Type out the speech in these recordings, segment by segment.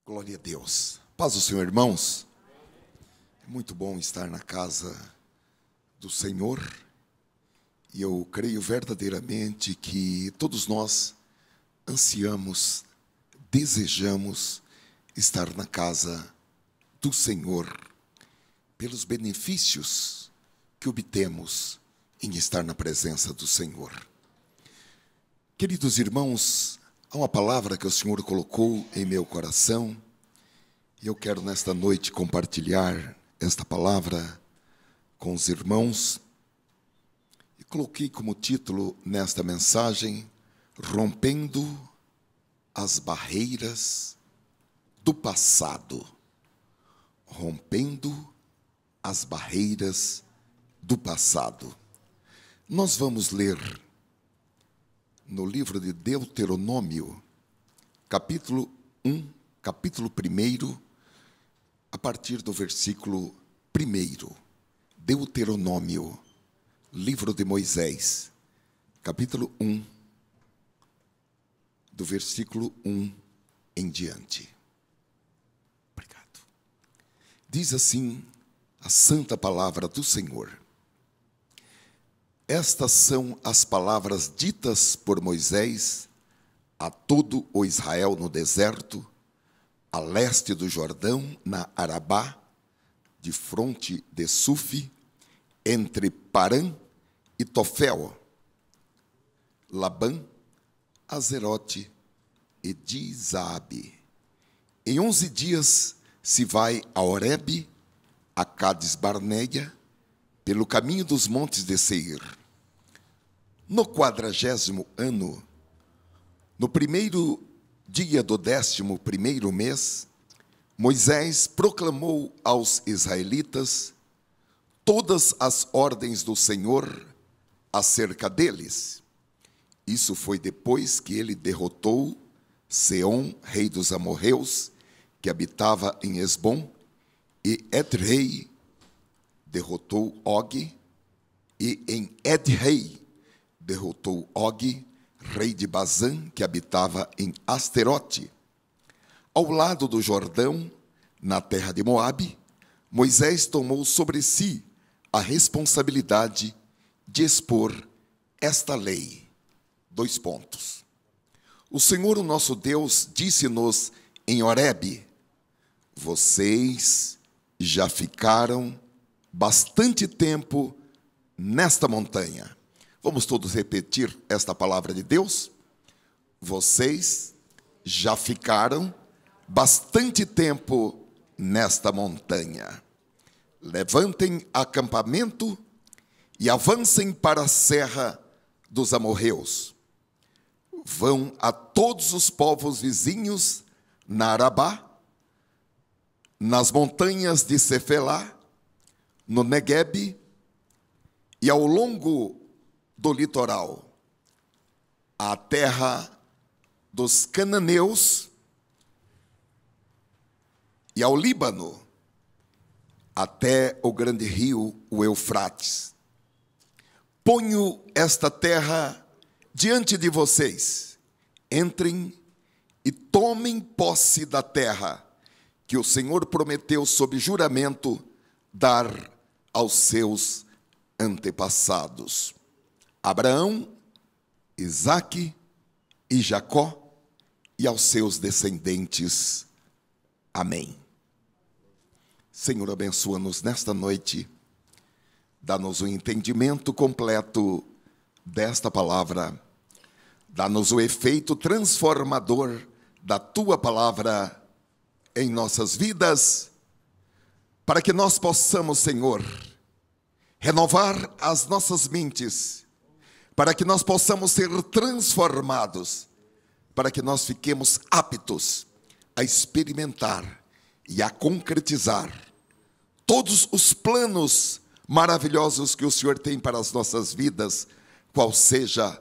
Glória a Deus. Paz do Senhor, irmãos. É muito bom estar na casa do Senhor. E eu creio verdadeiramente que todos nós ansiamos, desejamos estar na casa do Senhor, pelos benefícios que obtemos em estar na presença do Senhor. Queridos irmãos, há uma palavra que o Senhor colocou em meu coração, e eu quero nesta noite compartilhar esta palavra com os irmãos. E coloquei como título nesta mensagem, Rompendo as Barreiras do Passado. Rompendo as Barreiras do Passado. Nós vamos ler no livro de Deuteronômio, capítulo 1, capítulo 1, a partir do versículo 1. Deuteronômio, livro de Moisés, capítulo 1, do versículo 1 em diante. Obrigado. Diz assim a santa palavra do Senhor. Estas são as palavras ditas por Moisés a todo o Israel no deserto, a leste do Jordão, na Arabá, de fronte de Sufi, entre Parã e Tofel, Labã, Azerote e Dizabe. Em 11 dias se vai a Horebe, a Cades Barneia, pelo caminho dos montes de Seir. No 40º ano, no primeiro dia do 11º mês, Moisés proclamou aos israelitas todas as ordens do Senhor acerca deles. Isso foi depois que ele derrotou Seom, rei dos amorreus, que habitava em Esbom, e Edrei derrotou Og, e em Edrei derrotou Og, rei de Bazã, que habitava em Asterote. Ao lado do Jordão, na terra de Moabe, Moisés tomou sobre si a responsabilidade de expor esta lei. 2 pontos. O Senhor, o nosso Deus, disse-nos em Horebe: vocês já ficaram bastante tempo nesta montanha. Vamos todos repetir esta palavra de Deus? Vocês já ficaram bastante tempo nesta montanha. Levantem acampamento e avancem para a serra dos amorreus. Vão a todos os povos vizinhos na Arabá, nas montanhas de Cefelá, no Neguebe e ao longo do litoral, a terra dos cananeus e ao Líbano, até o grande rio, o Eufrates. Ponho esta terra diante de vocês. Entrem e tomem posse da terra que o Senhor prometeu sob juramento dar aos seus antepassados, Abraão, Isaque e Jacó, e aos seus descendentes. Amém. Senhor, abençoa-nos nesta noite, dá-nos o entendimento completo desta palavra, dá-nos o efeito transformador da Tua palavra em nossas vidas, para que nós possamos, Senhor, renovar as nossas mentes, para que nós possamos ser transformados, para que nós fiquemos aptos a experimentar e a concretizar todos os planos maravilhosos que o Senhor tem para as nossas vidas, qual seja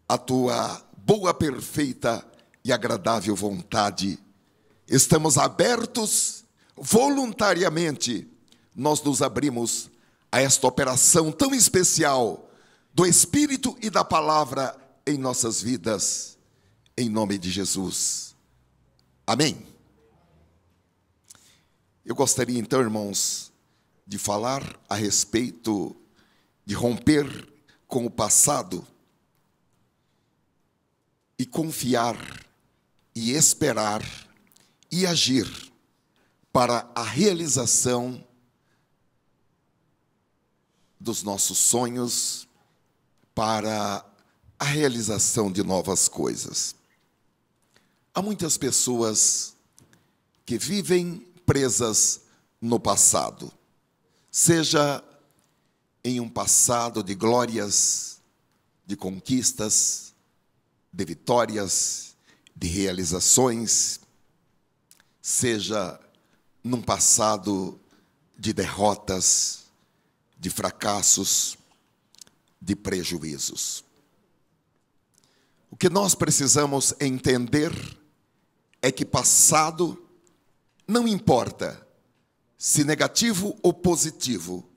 a Tua boa, perfeita e agradável vontade. Estamos abertos voluntariamente, nós nos abrimos a esta operação tão especial do Espírito e da Palavra em nossas vidas, em nome de Jesus. Amém. Eu gostaria então, irmãos, de falar a respeito de romper com o passado e confiar e esperar e agir para a realização dos nossos sonhos, para a realização de novas coisas. Há muitas pessoas que vivem presas no passado, seja em um passado de glórias, de conquistas, de vitórias, de realizações, seja num passado de derrotas, de fracassos, de prejuízos. O que nós precisamos entender é que passado não importa se negativo ou positivo.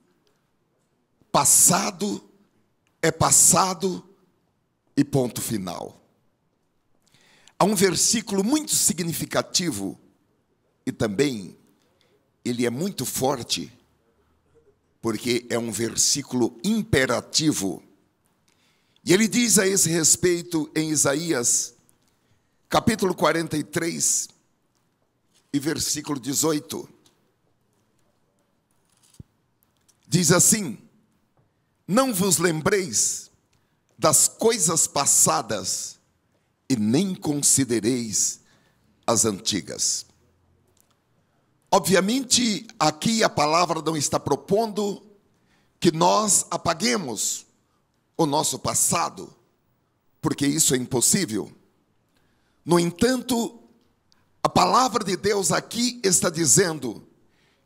Passado é passado e ponto final. Há um versículo muito significativo e também ele é muito forte, porque é um versículo imperativo. E ele diz a esse respeito em Isaías, capítulo 43, e versículo 18. Diz assim: não vos lembreis das coisas passadas e nem considereis as antigas. Obviamente, aqui a palavra não está propondo que nós apaguemos o nosso passado, porque isso é impossível. No entanto, a palavra de Deus aqui está dizendo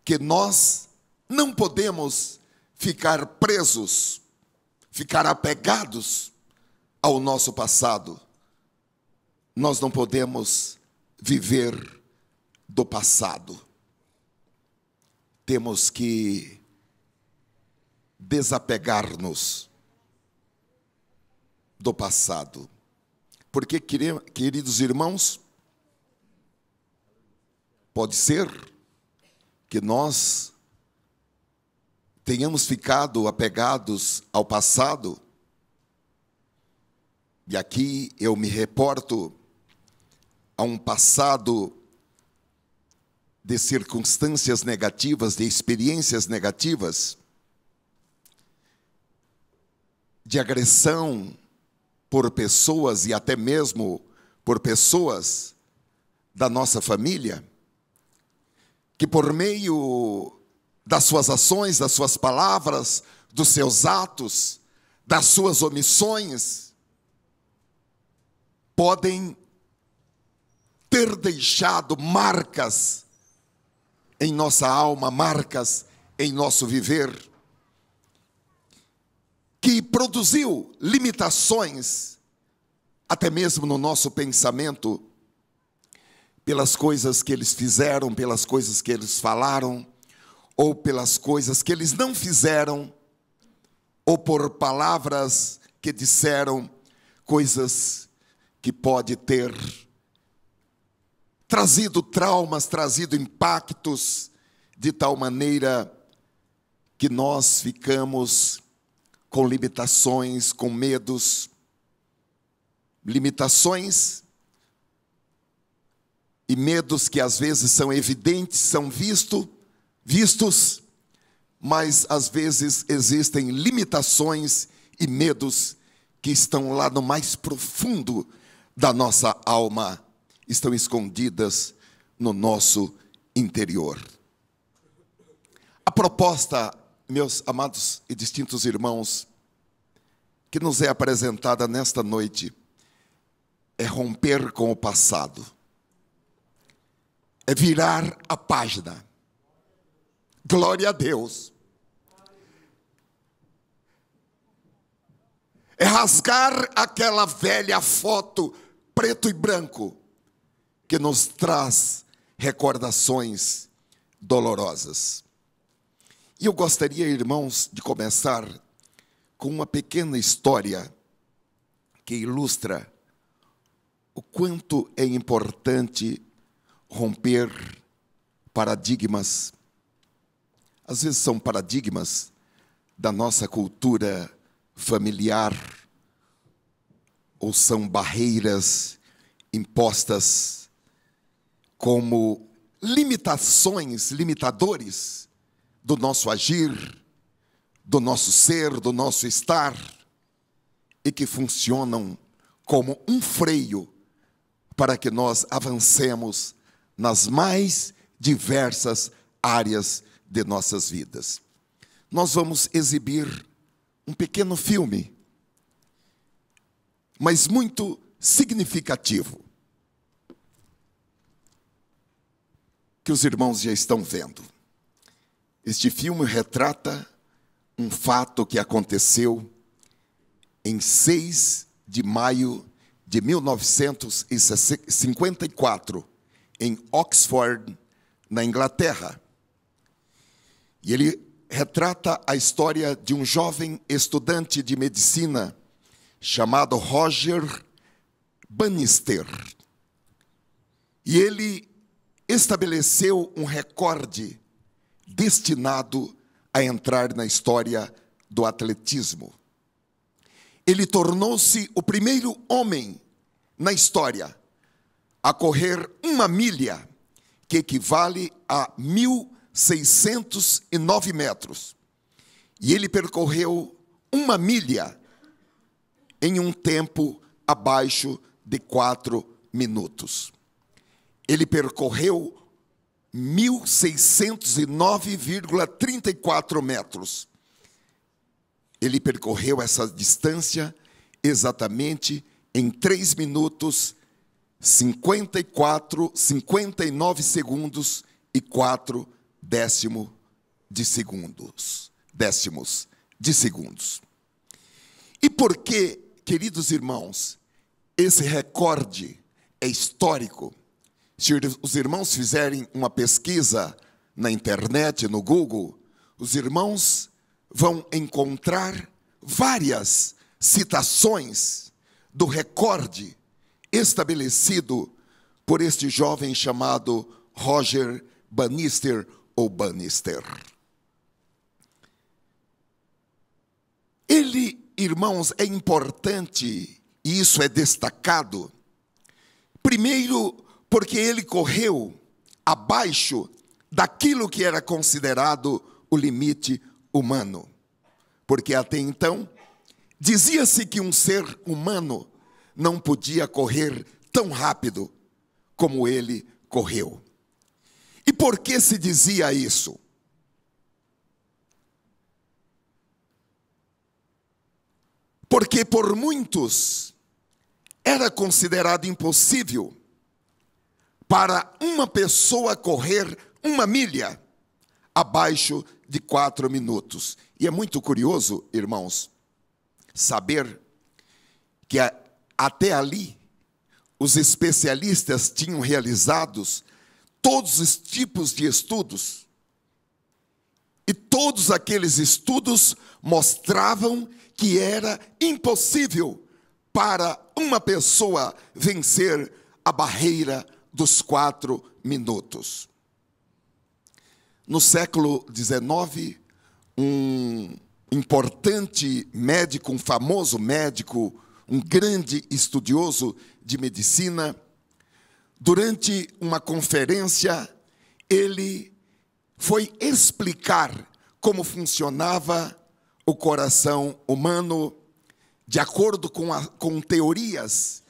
que nós não podemos ficar presos, ficar apegados ao nosso passado. Nós não podemos viver do passado. Temos que desapegar-nos do passado. Porque, queridos irmãos, pode ser que nós tenhamos ficado apegados ao passado, e aqui eu me reporto a um passado de circunstâncias negativas, de experiências negativas, de agressão por pessoas e até mesmo por pessoas da nossa família, que por meio das suas ações, das suas palavras, dos seus atos, das suas omissões, podem ter deixado marcas em nossa alma, marcas em nosso viver, que produziu limitações, até mesmo no nosso pensamento, pelas coisas que eles fizeram, pelas coisas que eles falaram, ou pelas coisas que eles não fizeram, ou por palavras que disseram, coisas que pode ter trazido traumas, trazido impactos, de tal maneira que nós ficamos com limitações, com medos, limitações e medos que às vezes são evidentes, são vistos, mas às vezes existem limitações e medos que estão lá no mais profundo da nossa alma, estão escondidas no nosso interior. A proposta, meus amados e distintos irmãos, que nos é apresentada nesta noite, é romper com o passado, é virar a página. Glória a Deus. É rasgar aquela velha foto preto e branco que nos traz recordações dolorosas. E eu gostaria, irmãos, de começar com uma pequena história que ilustra o quanto é importante romper paradigmas, às vezes são paradigmas da nossa cultura familiar, ou são barreiras impostas como limitações, limitadores do nosso agir, do nosso ser, do nosso estar, e que funcionam como um freio para que nós avancemos nas mais diversas áreas de nossas vidas. Nós vamos exibir um pequeno filme, mas muito significativo, que os irmãos já estão vendo. Este filme retrata um fato que aconteceu em 6 de maio de 1954, em Oxford, na Inglaterra. E ele retrata a história de um jovem estudante de medicina chamado Roger Bannister. E ele estabeleceu um recorde destinado a entrar na história do atletismo. Ele tornou-se o primeiro homem na história a correr 1 milha, que equivale a 1.609 metros. E ele percorreu 1 milha em um tempo abaixo de 4 minutos. Ele percorreu 1.609,34 metros. Ele percorreu essa distância exatamente em 3 minutos, 59 segundos e 4 décimos de segundos. E por que, queridos irmãos, esse recorde é histórico? Se os irmãos fizerem uma pesquisa na internet, no Google, os irmãos vão encontrar várias citações do recorde estabelecido por este jovem chamado Roger Bannister ou Bannister. Ele, irmãos, é importante, e isso é destacado, primeiro, porque ele correu abaixo daquilo que era considerado o limite humano. Porque até então, dizia-se que um ser humano não podia correr tão rápido como ele correu. E por que se dizia isso? Porque por muitos era considerado impossível para uma pessoa correr 1 milha abaixo de 4 minutos. E é muito curioso, irmãos, saber que até ali os especialistas tinham realizados todos os tipos de estudos. E todos aqueles estudos mostravam que era impossível para uma pessoa vencer a barreira dos 4 minutos. No século XIX, um importante médico, um famoso médico, um grande estudioso de medicina, durante uma conferência, ele foi explicar como funcionava o coração humano, de acordo com teorias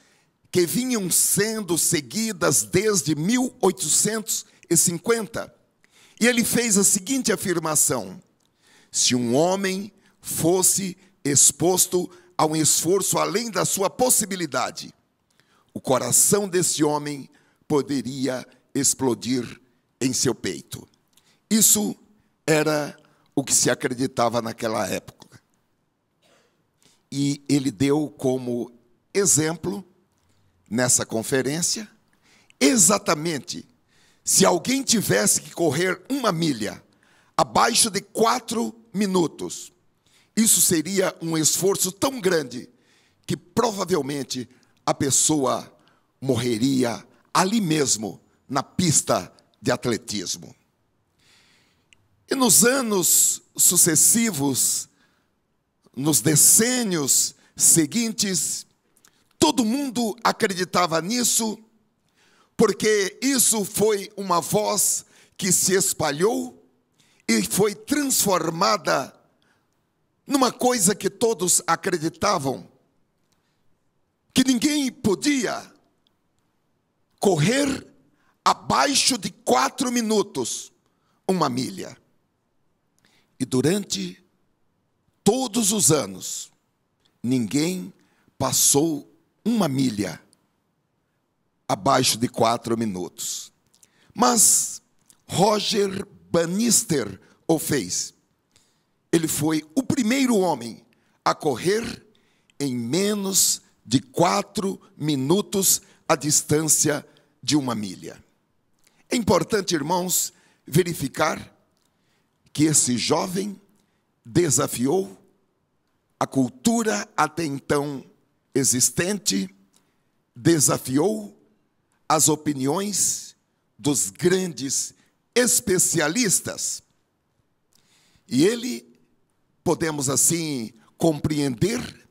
que vinham sendo seguidas desde 1850. E ele fez a seguinte afirmação: se um homem fosse exposto a um esforço além da sua possibilidade, o coração desse homem poderia explodir em seu peito. Isso era o que se acreditava naquela época. E ele deu como exemplo, nessa conferência, exatamente, se alguém tivesse que correr 1 milha abaixo de 4 minutos, isso seria um esforço tão grande que provavelmente a pessoa morreria ali mesmo, na pista de atletismo. E nos anos sucessivos, nos decênios seguintes, todo mundo acreditava nisso, porque isso foi uma voz que se espalhou e foi transformada numa coisa que todos acreditavam, que ninguém podia correr abaixo de 4 minutos uma milha. E durante todos os anos, ninguém passou uma milha abaixo de 4 minutos. Mas Roger Bannister o fez. Ele foi o primeiro homem a correr em menos de 4 minutos a distância de uma milha. É importante, irmãos, verificar que esse jovem desafiou a cultura até então existente, desafiou as opiniões dos grandes especialistas. E ele, podemos assim compreender,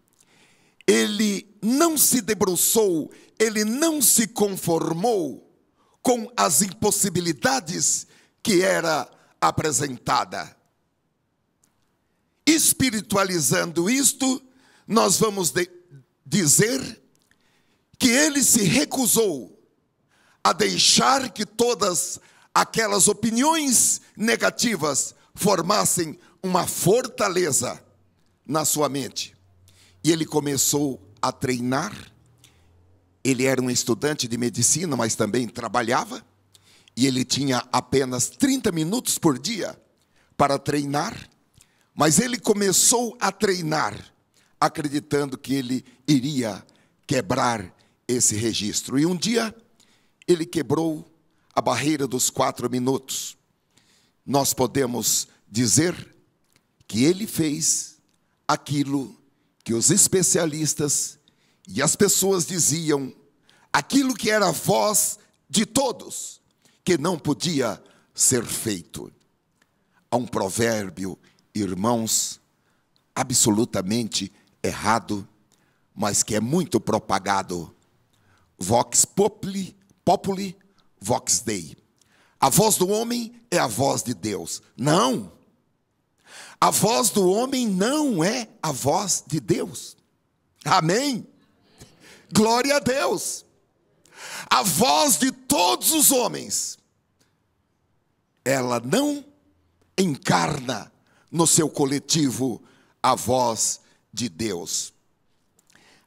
ele não se debruçou, ele não se conformou com as impossibilidades que era apresentada. Espiritualizando isto, nós vamos dizer que ele se recusou a deixar que todas aquelas opiniões negativas formassem uma fortaleza na sua mente. E ele começou a treinar. Ele era um estudante de medicina, mas também trabalhava. E ele tinha apenas 30 minutos por dia para treinar. Mas ele começou a treinar, acreditando que ele iria quebrar esse registro. E um dia, ele quebrou a barreira dos 4 minutos. Nós podemos dizer que ele fez aquilo que os especialistas e as pessoas diziam, aquilo que era a voz de todos, que não podia ser feito. Há um provérbio, irmãos, absolutamente errado, mas que é muito propagado. Vox populi, vox Dei. A voz do homem é a voz de Deus. Não. A voz do homem não é a voz de Deus. Amém? Glória a Deus. A voz de todos os homens, ela não encarna no seu coletivo a voz de Deus.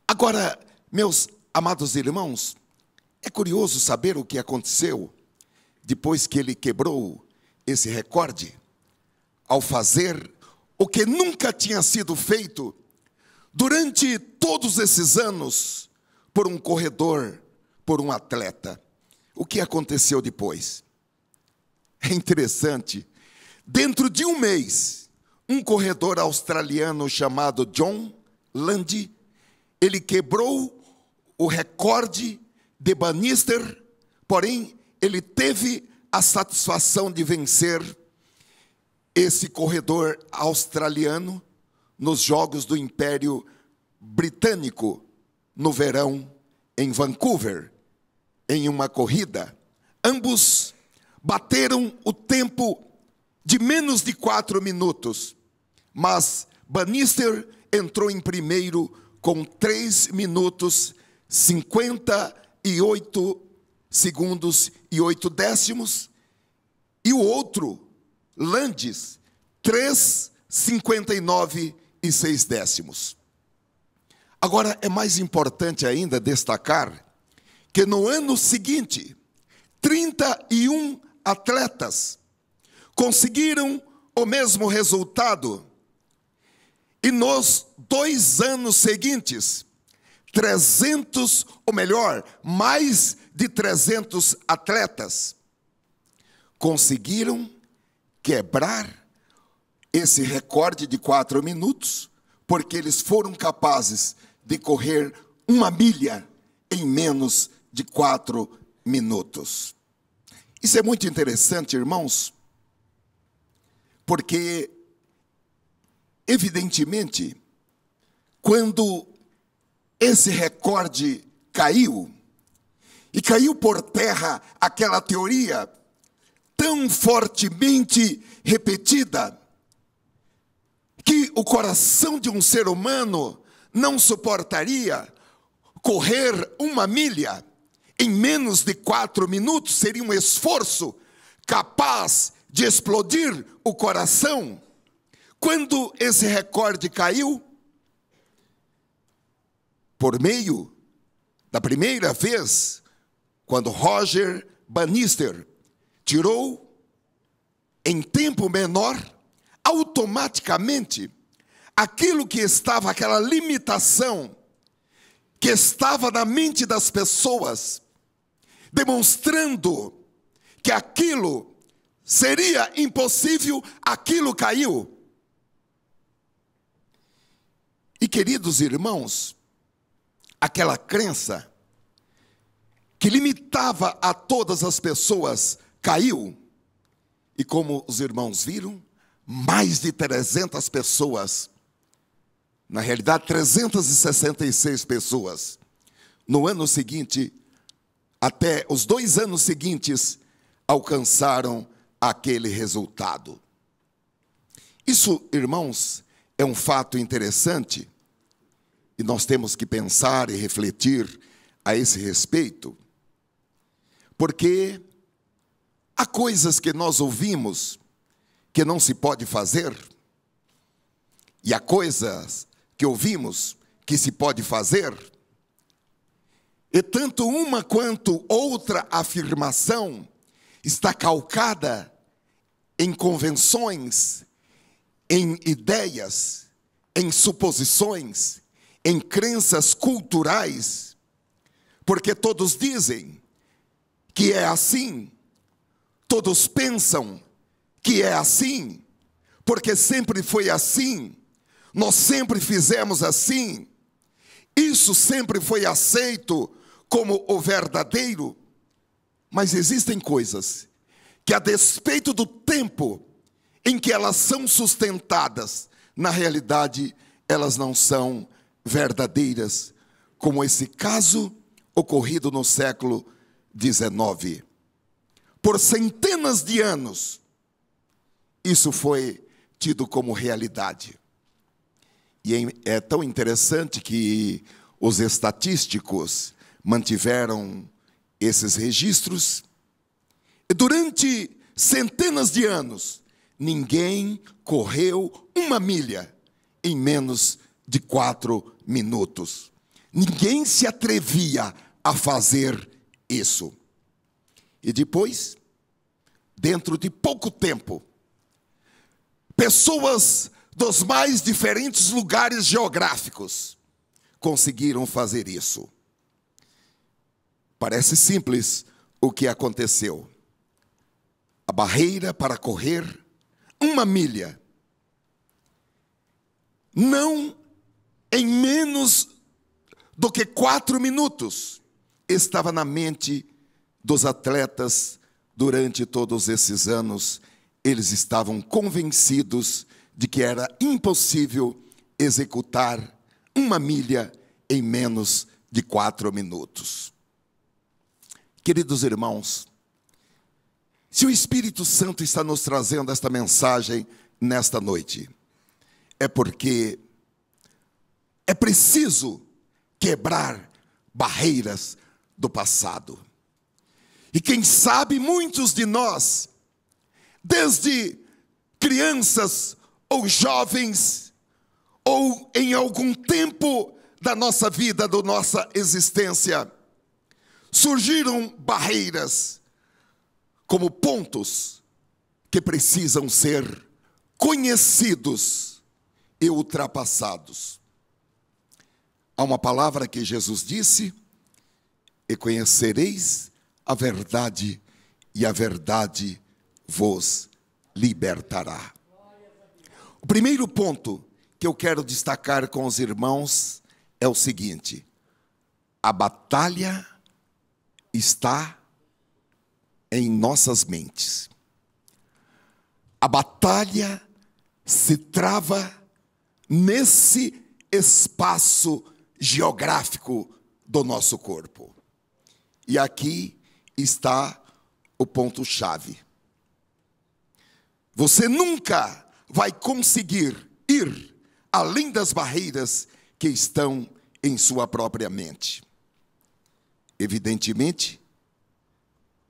Agora, meus amados irmãos, é curioso saber o que aconteceu depois que ele quebrou esse recorde, ao fazer o que nunca tinha sido feito durante todos esses anos por um corredor, por um atleta. O que aconteceu depois? É interessante. Dentro de um mês, um corredor australiano chamado John Landy, ele quebrou o recorde de Bannister, porém, ele teve a satisfação de vencer esse corredor australiano nos Jogos do Império Britânico, no verão, em Vancouver, em uma corrida. Ambos bateram o tempo de menos de 4 minutos, mas Bannister entrou em primeiro com 3 minutos, 58 segundos e 8 décimos, e o outro, Landis, 3:59 e 6 décimos. Agora, é mais importante ainda destacar que no ano seguinte, 31 atletas conseguiram o mesmo resultado. E nos 2 anos seguintes, 300, ou melhor, mais de 300 atletas conseguiram quebrar esse recorde de 4 minutos, porque eles foram capazes de correr uma milha em menos de 4 minutos. Isso é muito interessante, irmãos, porque, evidentemente, quando esse recorde caiu, e caiu por terra aquela teoria tão fortemente repetida, que o coração de um ser humano não suportaria correr 1 milha em menos de 4 minutos, seria um esforço capaz de explodir o coração. Quando esse recorde caiu, por meio da primeira vez, quando Roger Bannister tirou em tempo menor, automaticamente, aquilo que estava, aquela limitação que estava na mente das pessoas, demonstrando que aquilo seria impossível, aquilo caiu. E, queridos irmãos, aquela crença que limitava a todas as pessoas caiu. E como os irmãos viram, mais de 300 pessoas, na realidade 366 pessoas, no ano seguinte, até os 2 anos seguintes, alcançaram aquele resultado. Isso, irmãos, é um fato interessante, e nós temos que pensar e refletir a esse respeito, porque há coisas que nós ouvimos que não se pode fazer, e há coisas que ouvimos que se pode fazer, e tanto uma quanto outra afirmação está calcada em convenções, em ideias, em suposições, em crenças culturais, porque todos dizem que é assim, todos pensam que é assim, porque sempre foi assim, nós sempre fizemos assim, isso sempre foi aceito como o verdadeiro. Mas existem coisas que, a despeito do tempo em que elas são sustentadas, na realidade elas não são verdadeiras, como esse caso ocorrido no século XIX. Por centenas de anos, isso foi tido como realidade. E é tão interessante que os estatísticos mantiveram esses registros. E durante centenas de anos, ninguém correu 1 milha em menos de 4 minutos. Ninguém se atrevia a fazer isso. E depois, dentro de pouco tempo, pessoas dos mais diferentes lugares geográficos conseguiram fazer isso. Parece simples o que aconteceu. A barreira para correr 1 milha, não em menos do que 4 minutos, estava na mente dos atletas durante todos esses anos. Eles estavam convencidos de que era impossível executar 1 milha em menos de 4 minutos. Queridos irmãos, se o Espírito Santo está nos trazendo esta mensagem nesta noite, é porque é preciso quebrar barreiras do passado. E quem sabe muitos de nós, desde crianças ou jovens, ou em algum tempo da nossa vida, da nossa existência, surgiram barreiras como pontos que precisam ser conhecidos e ultrapassados. Há uma palavra que Jesus disse: e conhecereis a verdade, e a verdade vos libertará. O primeiro ponto que eu quero destacar com os irmãos é o seguinte: a batalha está em nossas mentes. A batalha se trava nesse espaço geográfico do nosso corpo. E aqui está o ponto-chave. Você nunca vai conseguir ir além das barreiras que estão em sua própria mente. Evidentemente,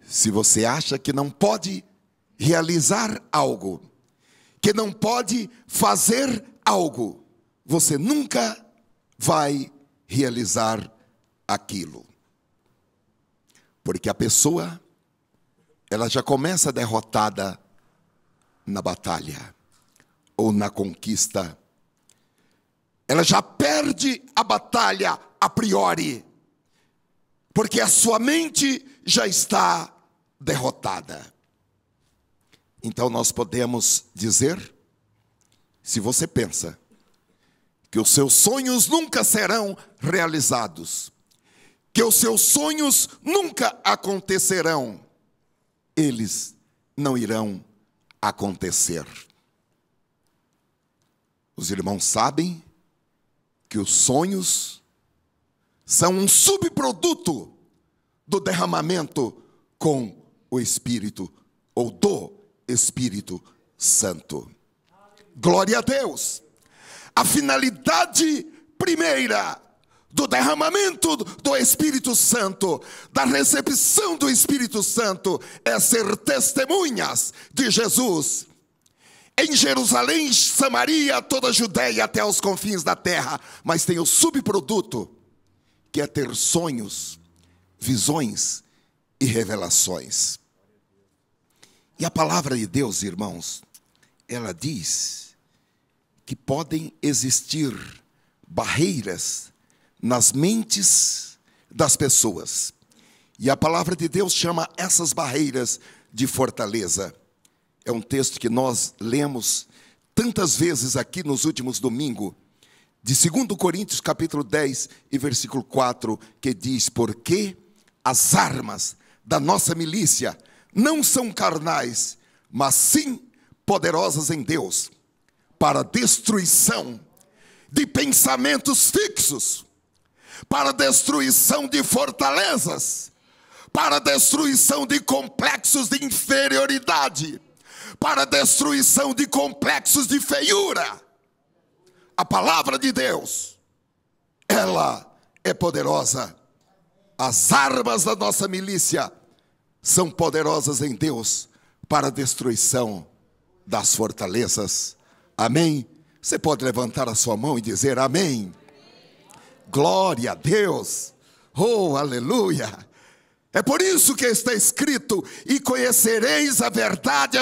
se você acha que não pode realizar algo, que não pode fazer algo, você nunca vai realizar aquilo. Porque a pessoa, ela já começa derrotada na batalha ou na conquista. Ela já perde a batalha a priori, porque a sua mente já está derrotada. Então nós podemos dizer, se você pensa que os seus sonhos nunca serão realizados, que os seus sonhos nunca acontecerão, eles não irão acontecer. Os irmãos sabem que os sonhos são um subproduto do derramamento com o Espírito, ou do Espírito Santo. Glória a Deus! A finalidade primeira do derramamento do Espírito Santo, da recepção do Espírito Santo, é ser testemunhas de Jesus em Jerusalém, Samaria, toda a Judeia, até os confins da terra. Mas tem o subproduto, que é ter sonhos, visões e revelações. E a palavra de Deus, irmãos, ela diz que podem existir barreiras nas mentes das pessoas. E a palavra de Deus chama essas barreiras de fortaleza. É um texto que nós lemos tantas vezes aqui nos últimos domingos, de 2 Coríntios capítulo 10 e versículo 4, que diz: porque as armas da nossa milícia não são carnais, mas sim poderosas em Deus, para destruição de pensamentos fixos, para destruição de fortalezas, para destruição de complexos de inferioridade, para destruição de complexos de feiura. A palavra de Deus, ela é poderosa. As armas da nossa milícia são poderosas em Deus para a destruição das fortalezas. Amém? Você pode levantar a sua mão e dizer amém? Glória a Deus! Oh, aleluia! É por isso que está escrito: e conhecereis a verdade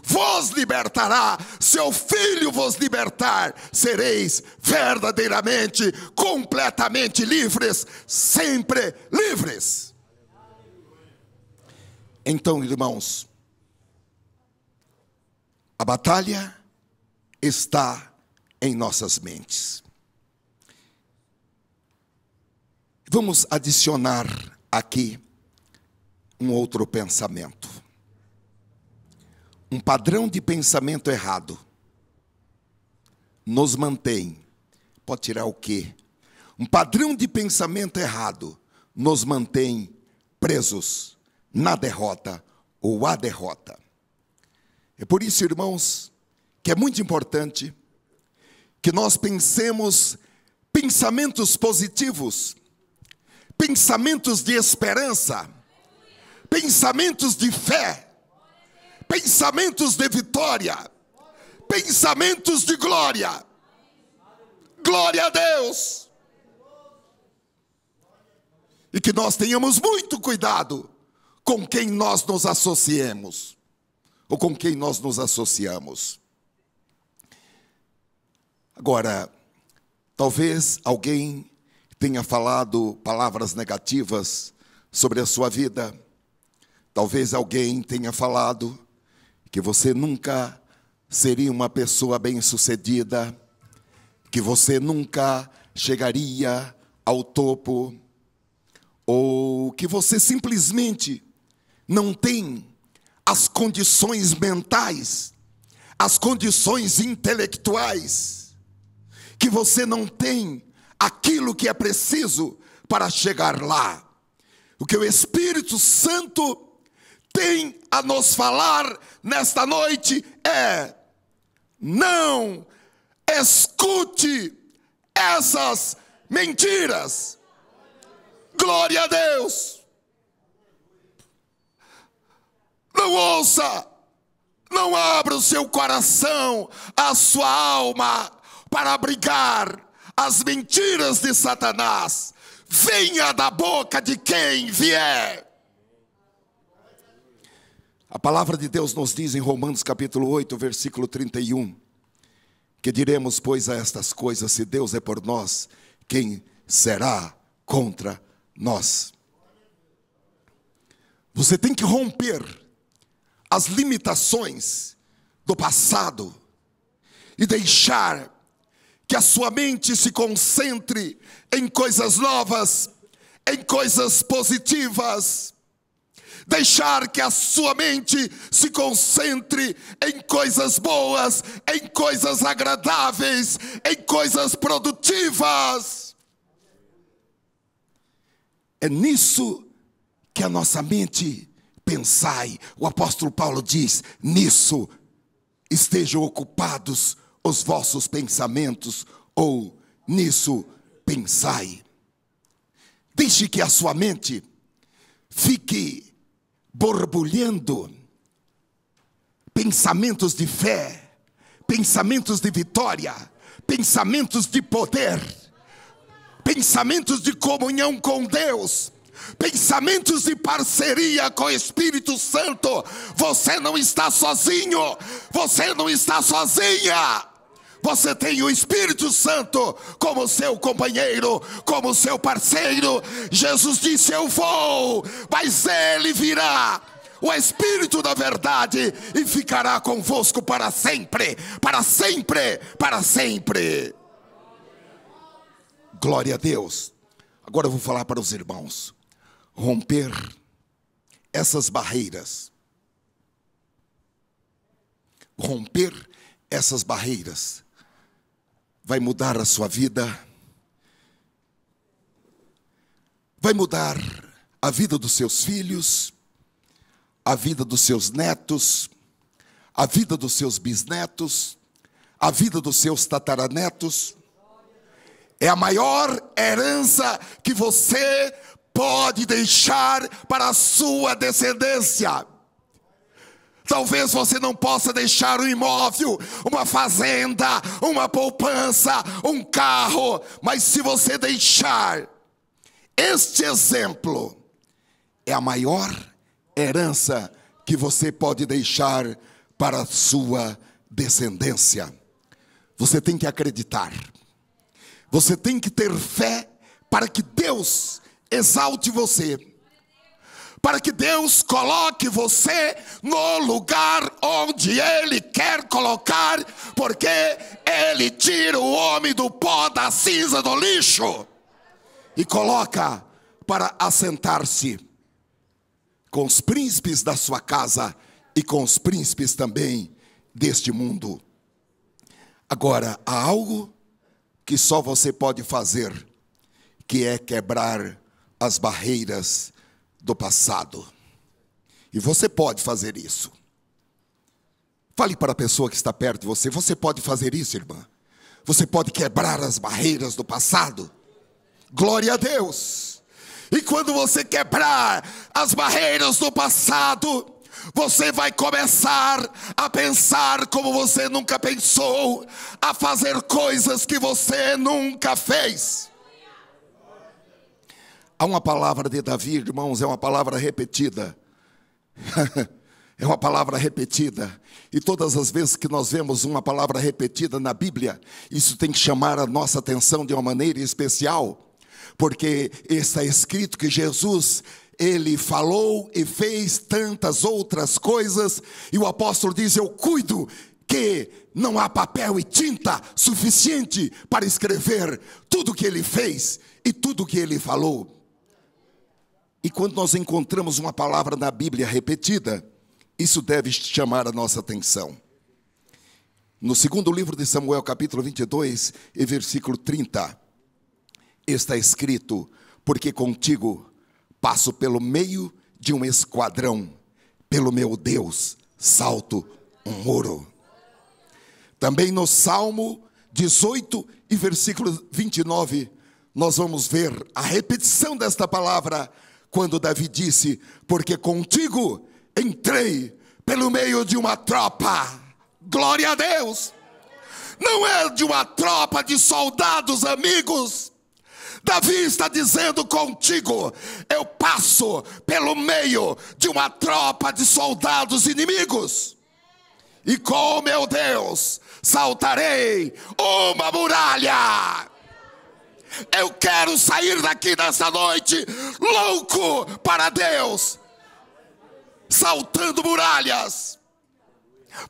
vos libertará. Se o Filho vos libertar, sereis verdadeiramente, completamente livres, sempre livres. Então, irmãos, a batalha está em nossas mentes. Vamos adicionar aqui um outro pensamento. Um padrão de pensamento errado nos mantém. Pode tirar o quê? Um padrão de pensamento errado nos mantém presos na derrota ou à derrota. É por isso, irmãos, que é muito importante que nós pensemos pensamentos positivos, pensamentos de esperança, pensamentos de fé, pensamentos de vitória, pensamentos de glória. Glória a Deus! E que nós tenhamos muito cuidado com quem nós nos associemos, ou com quem nós nos associamos. Agora, talvez alguém tenha falado palavras negativas sobre a sua vida. Talvez alguém tenha falado que você nunca seria uma pessoa bem-sucedida, que você nunca chegaria ao topo, ou que você simplesmente não tem as condições mentais, as condições intelectuais, que você não tem aquilo que é preciso para chegar lá. O que o Espírito Santo tem a nos falar nesta noite é: não escute essas mentiras. Glória a Deus. Não ouça, não abra o seu coração, a sua alma, para abrigar as mentiras de Satanás. Venha da boca de quem vier. A palavra de Deus nos diz em Romanos capítulo 8, versículo 31, que diremos, pois, a estas coisas: se Deus é por nós, quem será contra nós? Você tem que romper as limitações do passado e deixar que a sua mente se concentre em coisas novas, em coisas positivas. Deixar que a sua mente se concentre em coisas boas, em coisas agradáveis, em coisas produtivas. É nisso que a nossa mente pensai. O apóstolo Paulo diz: nisso estejam ocupados os vossos pensamentos, ou nisso pensai. Deixe que a sua mente fique borbulhando pensamentos de fé, pensamentos de vitória, pensamentos de poder, pensamentos de comunhão com Deus, pensamentos de parceria com o Espírito Santo. Você não está sozinho, você não está sozinha. Você tem o Espírito Santo como seu companheiro, como seu parceiro. Jesus disse: eu vou, mas Ele virá, o Espírito da verdade, e ficará convosco para sempre, para sempre, para sempre. Glória a Deus. Agora eu vou falar para os irmãos. Romper essas barreiras. Romper essas barreiras vai mudar a sua vida, vai mudar a vida dos seus filhos, a vida dos seus netos, a vida dos seus bisnetos, a vida dos seus tataranetos. É a maior herança que você pode deixar para a sua descendência. Talvez você não possa deixar um imóvel, uma fazenda, uma poupança, um carro, mas se você deixar este exemplo, é a maior herança que você pode deixar para a sua descendência. Você tem que acreditar, você tem que ter fé para que Deus exalte você, para que Deus coloque você no lugar onde Ele quer colocar, porque Ele tira o homem do pó, da cinza, do lixo, e coloca para assentar-se com os príncipes da sua casa e com os príncipes também deste mundo. Agora, há algo que só você pode fazer, que é quebrar as barreiras do passado. E você pode fazer isso. Fale para a pessoa que está perto de você: você pode fazer isso, irmã. Você pode quebrar as barreiras do passado. Glória a Deus. E quando você quebrar as barreiras do passado, você vai começar a pensar como você nunca pensou, a fazer coisas que você nunca fez. Há uma palavra de Davi, irmãos, é uma palavra repetida. É uma palavra repetida. E todas as vezes que nós vemos uma palavra repetida na Bíblia, isso tem que chamar a nossa atenção de uma maneira especial. Porque está escrito que Jesus, Ele falou e fez tantas outras coisas. E o apóstolo diz: eu cuido que não há papel e tinta suficiente para escrever tudo que Ele fez e tudo que Ele falou. E quando nós encontramos uma palavra na Bíblia repetida, isso deve chamar a nossa atenção. No segundo livro de Samuel, capítulo 22, e versículo 30, está escrito: porque contigo passo pelo meio de um esquadrão, pelo meu Deus salto um muro. Também no Salmo 18 e versículo 29, nós vamos ver a repetição desta palavra, quando Davi disse: porque contigo entrei pelo meio de uma tropa. Glória a Deus! Não é de uma tropa de soldados amigos. Davi está dizendo: contigo eu passo pelo meio de uma tropa de soldados inimigos. E com meu Deus saltarei uma muralha. Eu quero sair daqui nessa noite louco para Deus, saltando muralhas,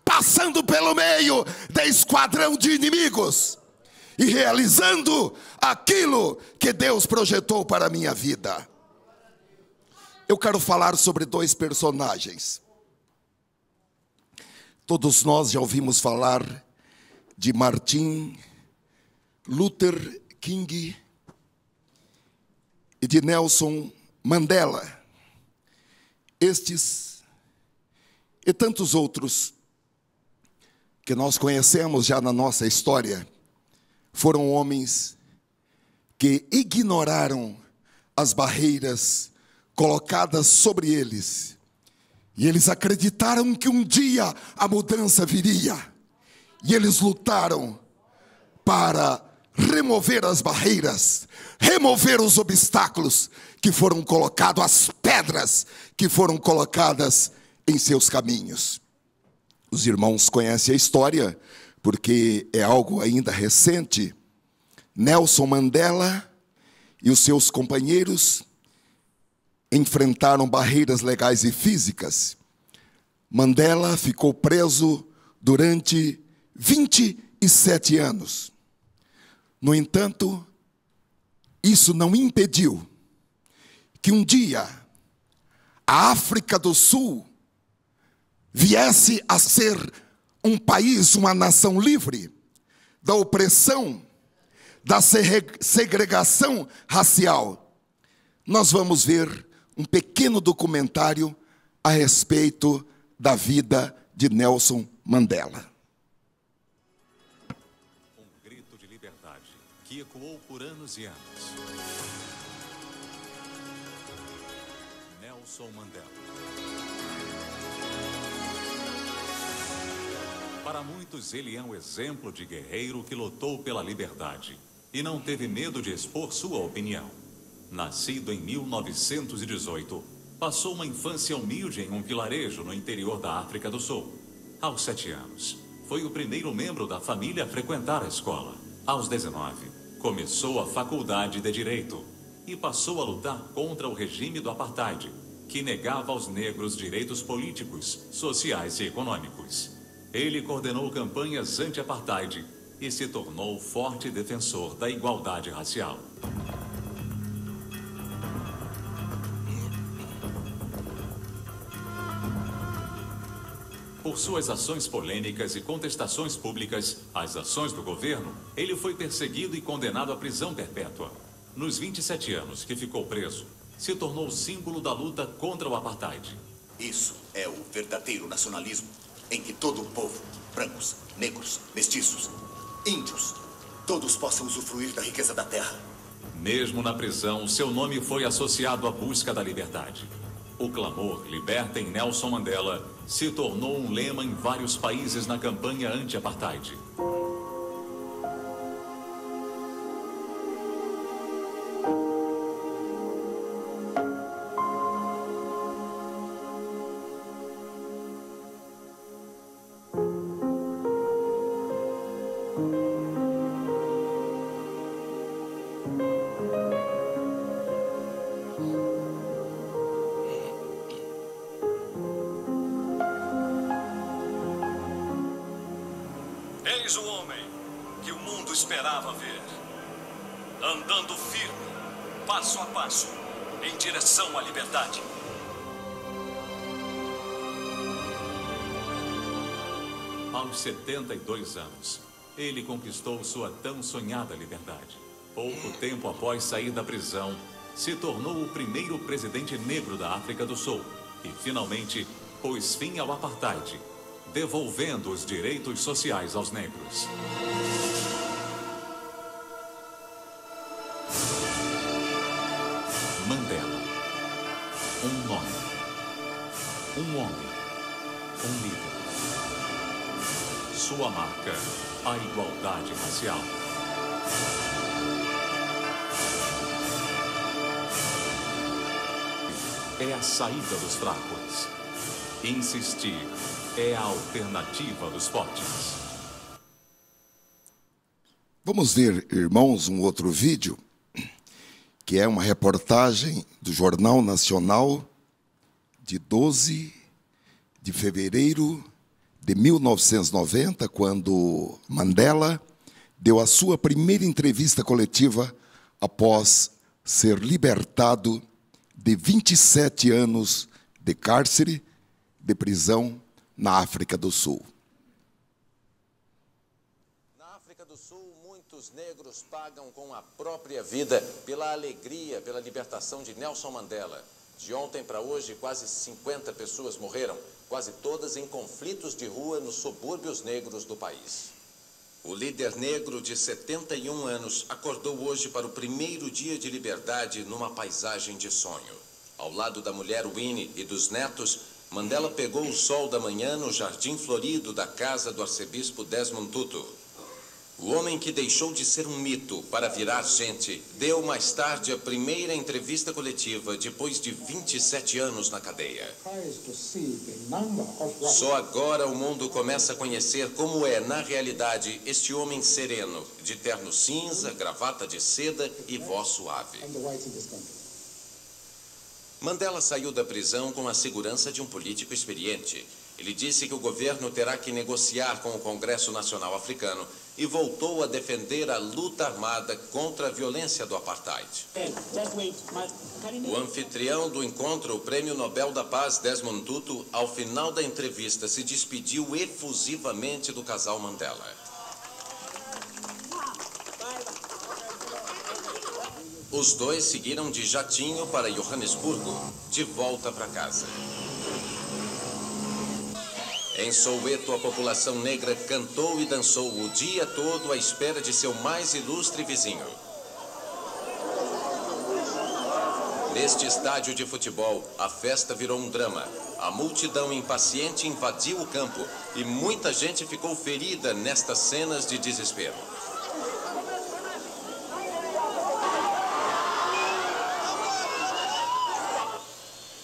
passando pelo meio de esquadrão de inimigos e realizando aquilo que Deus projetou para a minha vida. Eu quero falar sobre dois personagens. Todos nós já ouvimos falar de Martin Luther King e de Nelson Mandela. Estes e tantos outros que nós conhecemos já na nossa história foram homens que ignoraram as barreiras colocadas sobre eles. E eles acreditaram que um dia a mudança viria. E eles lutaram para remover as barreiras, remover os obstáculos que foram colocados, as pedras que foram colocadas em seus caminhos. Os irmãos conhecem a história, porque é algo ainda recente. Nelson Mandela e os seus companheiros enfrentaram barreiras legais e físicas. Mandela ficou preso durante 27 anos. No entanto, isso não impediu que um dia a África do Sul viesse a ser um país, uma nação livre da opressão, da segregação racial. Nós vamos ver um pequeno documentário a respeito da vida de Nelson Mandela. Um grito de liberdade que ecoou por anos e anos. Nelson Mandela. Para muitos, ele é um exemplo de guerreiro que lutou pela liberdade e não teve medo de expor sua opinião. Nascido em 1918, passou uma infância humilde em um vilarejo no interior da África do Sul. Aos 7 anos, foi o primeiro membro da família a frequentar a escola. Aos 19, começou a faculdade de Direito e passou a lutar contra o regime do Apartheid, que negava aos negros direitos políticos, sociais e econômicos. Ele coordenou campanhas anti-apartheid e se tornou forte defensor da igualdade racial. Por suas ações polêmicas e contestações públicas às ações do governo, ele foi perseguido e condenado à prisão perpétua. Nos 27 anos que ficou preso, se tornou símbolo da luta contra o apartheid. Isso é o verdadeiro nacionalismo, em que todo o povo, brancos, negros, mestiços, índios, todos possam usufruir da riqueza da terra. Mesmo na prisão, seu nome foi associado à busca da liberdade. O clamor "Libertem Nelson Mandela" se tornou um lema em vários países na campanha anti-apartheid. Eis o homem que o mundo esperava ver, andando firme, passo a passo, em direção à liberdade. Aos 72 anos, ele conquistou sua tão sonhada liberdade. Pouco tempo após sair da prisão, se tornou o primeiro presidente negro da África do Sul e, finalmente, pôs fim ao apartheid, devolvendo os direitos sociais aos negros. Mandela. Um nome. Um homem. Um líder. Sua marca, a igualdade racial. É a saída dos fracos. Insistir é a alternativa dos fortes. Vamos ver, irmãos, um outro vídeo, que é uma reportagem do Jornal Nacional de 12 de fevereiro de 1990, quando Mandela deu a sua primeira entrevista coletiva após ser libertado de 27 anos de cárcere, de prisão na África do Sul. Na África do Sul, muitos negros pagam com a própria vida pela alegria, pela libertação de Nelson Mandela. De ontem para hoje, quase 50 pessoas morreram, quase todas em conflitos de rua nos subúrbios negros do país. O líder negro de 71 anos acordou hoje para o primeiro dia de liberdade numa paisagem de sonho. Ao lado da mulher Winnie e dos netos, Mandela pegou o sol da manhã no jardim florido da casa do arcebispo Desmond Tutu. O homem que deixou de ser um mito para virar gente deu mais tarde a primeira entrevista coletiva depois de 27 anos na cadeia. Só agora o mundo começa a conhecer como é, na realidade, este homem sereno, de terno cinza, gravata de seda e voz suave. Mandela saiu da prisão com a segurança de um político experiente. Ele disse que o governo terá que negociar com o Congresso Nacional Africano e voltou a defender a luta armada contra a violência do apartheid. O anfitrião do encontro, o Prêmio Nobel da Paz, Desmond Tutu, ao final da entrevista, se despediu efusivamente do casal Mandela. Os dois seguiram de jatinho para Joanesburgo, de volta para casa. Em Soweto, a população negra cantou e dançou o dia todo à espera de seu mais ilustre vizinho. Neste estádio de futebol, a festa virou um drama. A multidão impaciente invadiu o campo e muita gente ficou ferida nestas cenas de desespero.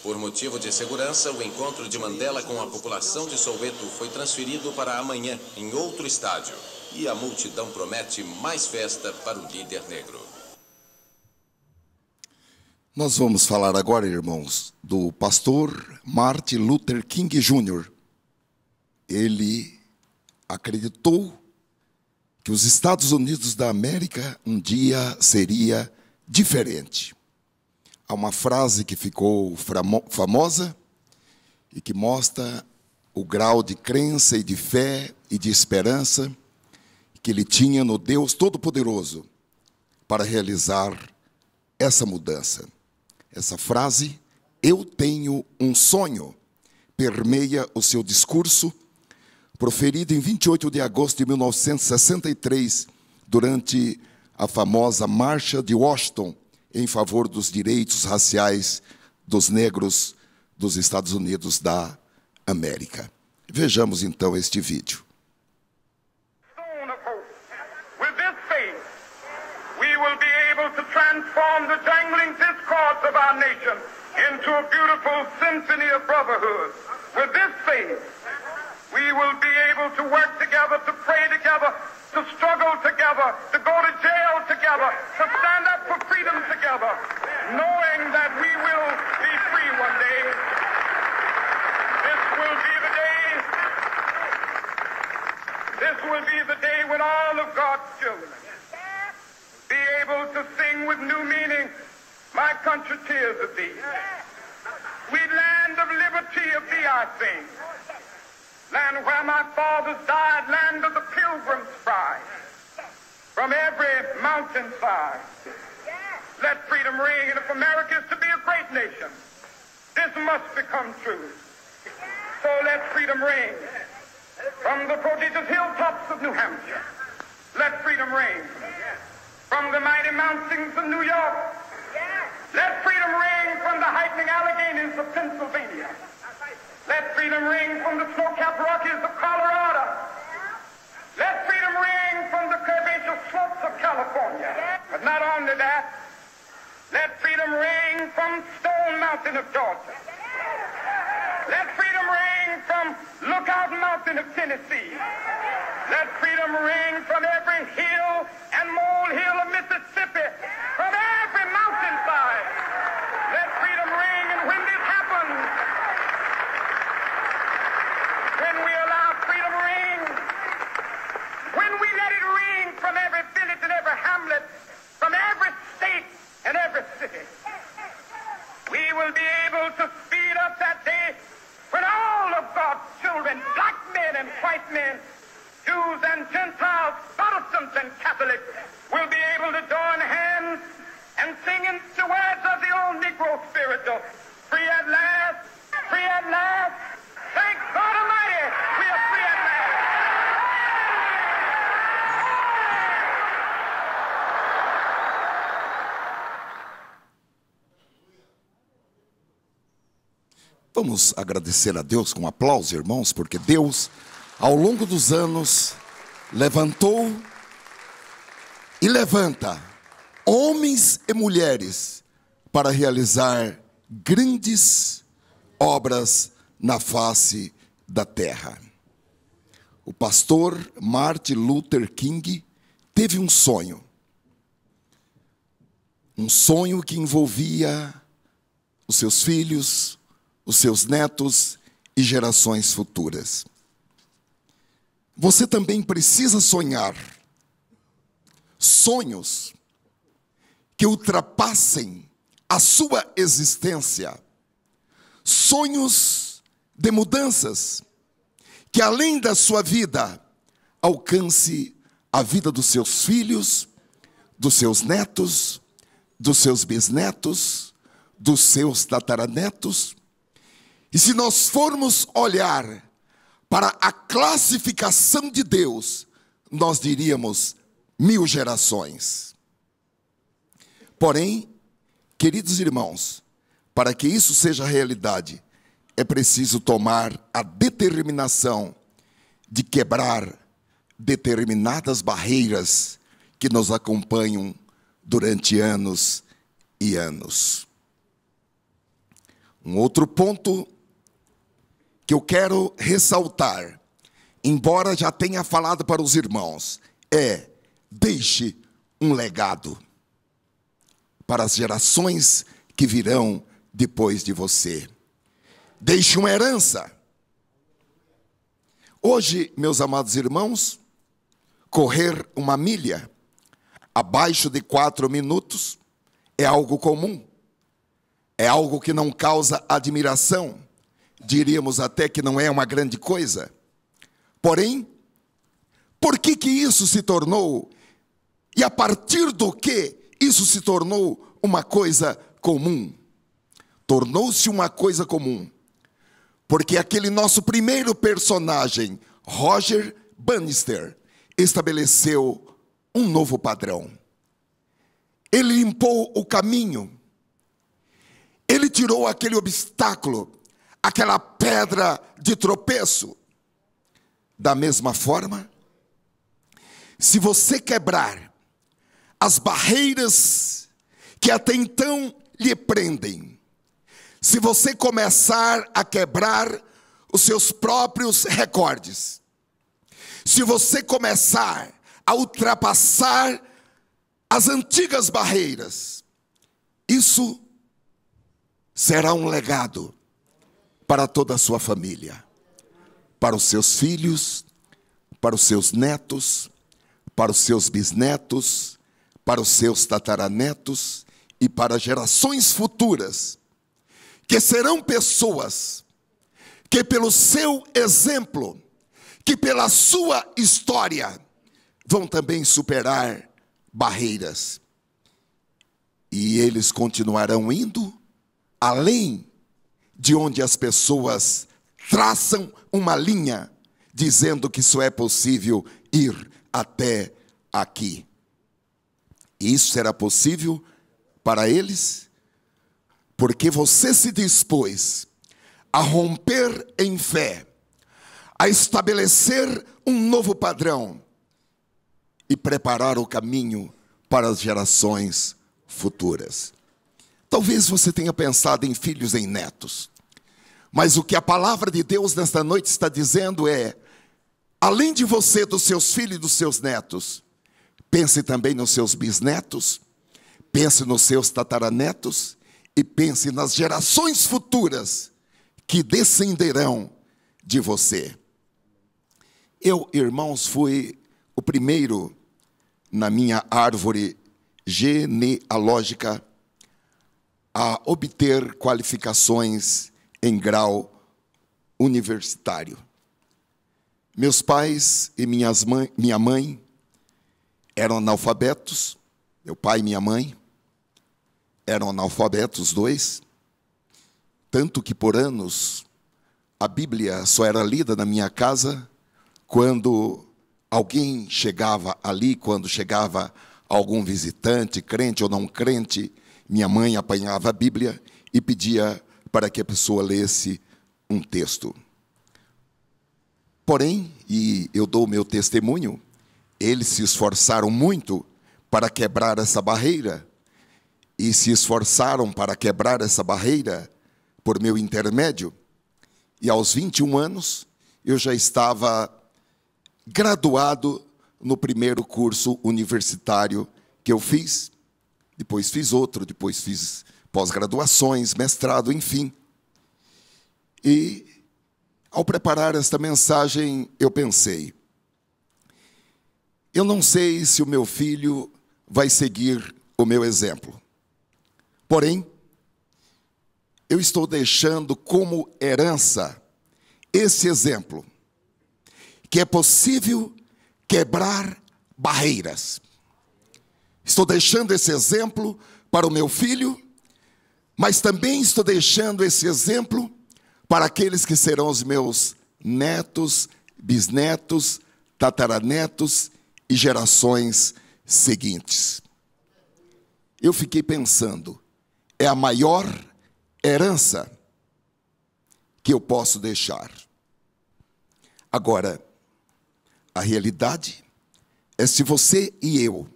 Por motivo de segurança, o encontro de Mandela com a população de Soweto foi transferido para amanhã, em outro estádio. E a multidão promete mais festa para o líder negro. Nós vamos falar agora, irmãos, do pastor Martin Luther King Jr. Ele acreditou que os Estados Unidos da América um dia seria diferente. Há uma frase que ficou famosa e que mostra o grau de crença e de fé e de esperança que ele tinha no Deus Todo-Poderoso para realizar essa mudança. Essa frase, "Eu tenho um sonho", permeia o seu discurso, proferido em 28 de agosto de 1963, durante a famosa Marcha de Washington, em favor dos direitos raciais dos negros dos Estados Unidos da América. Vejamos então este vídeo. With this faith, we will be able to transform the jangling discords of our nation into a beautiful symphony of brotherhood. With this faith, we will be able to work together, to pray together, to struggle together, to go to jail together, to stand up for freedom together, knowing that we will be free one day. This will be the day when all of God's children be able to sing with new meaning, "My thy country tears of thee. Sweet land of liberty of thee I sing. Land where my fathers died, land of the pilgrim's pride. From every mountainside, let freedom ring. And if America is to be a great nation, this must become true. So let freedom ring from the prodigious hilltops of New Hampshire. Let freedom ring from the mighty mountains of New York. Let freedom ring from the heightening Alleghanies of Pennsylvania. Let freedom ring from the snow-capped Rockies of Colorado. Let freedom ring from the curvaceous slopes of California. But not only that, let freedom ring from Stone Mountain of Georgia. Let freedom ring from Lookout Mountain of Tennessee. Let freedom ring from every hill and molehill of Mississippi, from every mountainside. Let freedom ring, and when this happens, when we allow freedom ring, when we let it ring from every village and every hamlet, from every state and every city, we will be able to speed up that day when all of God's children, black men and white men, Jews and Gentiles, Protestants and Catholics, will be able to join hands and sing in the words of the old Negro spiritual, free at last, free at last. Thank God Almighty, we are free at last. Vamos agradecer a Deus com um aplauso, irmãos, porque Deus, ao longo dos anos, levantou e levanta homens e mulheres para realizar grandes obras na face da terra. O pastor Martin Luther King teve um sonho que envolvia os seus filhos, os seus netos e gerações futuras. Você também precisa sonhar sonhos que ultrapassem a sua existência, sonhos de mudanças que, além da sua vida, alcance a vida dos seus filhos, dos seus netos, dos seus bisnetos, dos seus tataranetos. E se nós formos olhar para a classificação de Deus, nós diríamos 1000 gerações. Porém, queridos irmãos, para que isso seja realidade, é preciso tomar a determinação de quebrar determinadas barreiras que nos acompanham durante anos e anos. Um outro ponto que eu quero ressaltar, embora já tenha falado para os irmãos, é: deixe um legado para as gerações que virão depois de você. Deixe uma herança. Hoje, meus amados irmãos, correr uma milha abaixo de 4 minutos é algo comum. É algo que não causa admiração. Diríamos até que não é uma grande coisa. Porém, por que isso se tornou, e a partir do que isso se tornou uma coisa comum? Tornou-se uma coisa comum porque aquele nosso primeiro personagem, Roger Bannister, estabeleceu um novo padrão. Ele limpou o caminho. Ele tirou aquele obstáculo, aquela pedra de tropeço. Da mesma forma, se você quebrar as barreiras que até então lhe prendem, se você começar a quebrar os seus próprios recordes, se você começar a ultrapassar as antigas barreiras, isso será um legado para toda a sua família, para os seus filhos, para os seus netos, para os seus bisnetos, para os seus tataranetos e para gerações futuras, que serão pessoas que pelo seu exemplo, que pela sua história, vão também superar barreiras. E eles continuarão indo além de onde as pessoas traçam uma linha, dizendo que só é possível ir até aqui. E isso será possível para eles, porque você se dispôs a romper em fé, a estabelecer um novo padrão e preparar o caminho para as gerações futuras. Talvez você tenha pensado em filhos e em netos, mas o que a palavra de Deus nesta noite está dizendo é: além de você, dos seus filhos e dos seus netos, pense também nos seus bisnetos, pense nos seus tataranetos e pense nas gerações futuras que descenderão de você. Eu, irmãos, fui o primeiro na minha árvore genealógica a obter qualificações em grau universitário. Meus pais e minha mãe eram analfabetos. Meu pai e minha mãe eram analfabetos, dois. Tanto que por anos a Bíblia só era lida na minha casa quando alguém chegava ali, quando chegava algum visitante, crente ou não crente, minha mãe apanhava a Bíblia e pedia para que a pessoa lesse um texto. Porém, e eu dou o meu testemunho, eles se esforçaram muito para quebrar essa barreira, e se esforçaram para quebrar essa barreira por meu intermédio, e aos 21 anos eu já estava graduado no primeiro curso universitário que eu fiz. Depois fiz outro, depois fiz pós-graduações, mestrado, enfim. E ao preparar esta mensagem, eu pensei: eu não sei se o meu filho vai seguir o meu exemplo. Porém, eu estou deixando como herança esse exemplo, que é possível quebrar barreiras. Estou deixando esse exemplo para o meu filho, mas também estou deixando esse exemplo para aqueles que serão os meus netos, bisnetos, tataranetos e gerações seguintes. Eu fiquei pensando, é a maior herança que eu posso deixar. Agora, a realidade é, se você e eu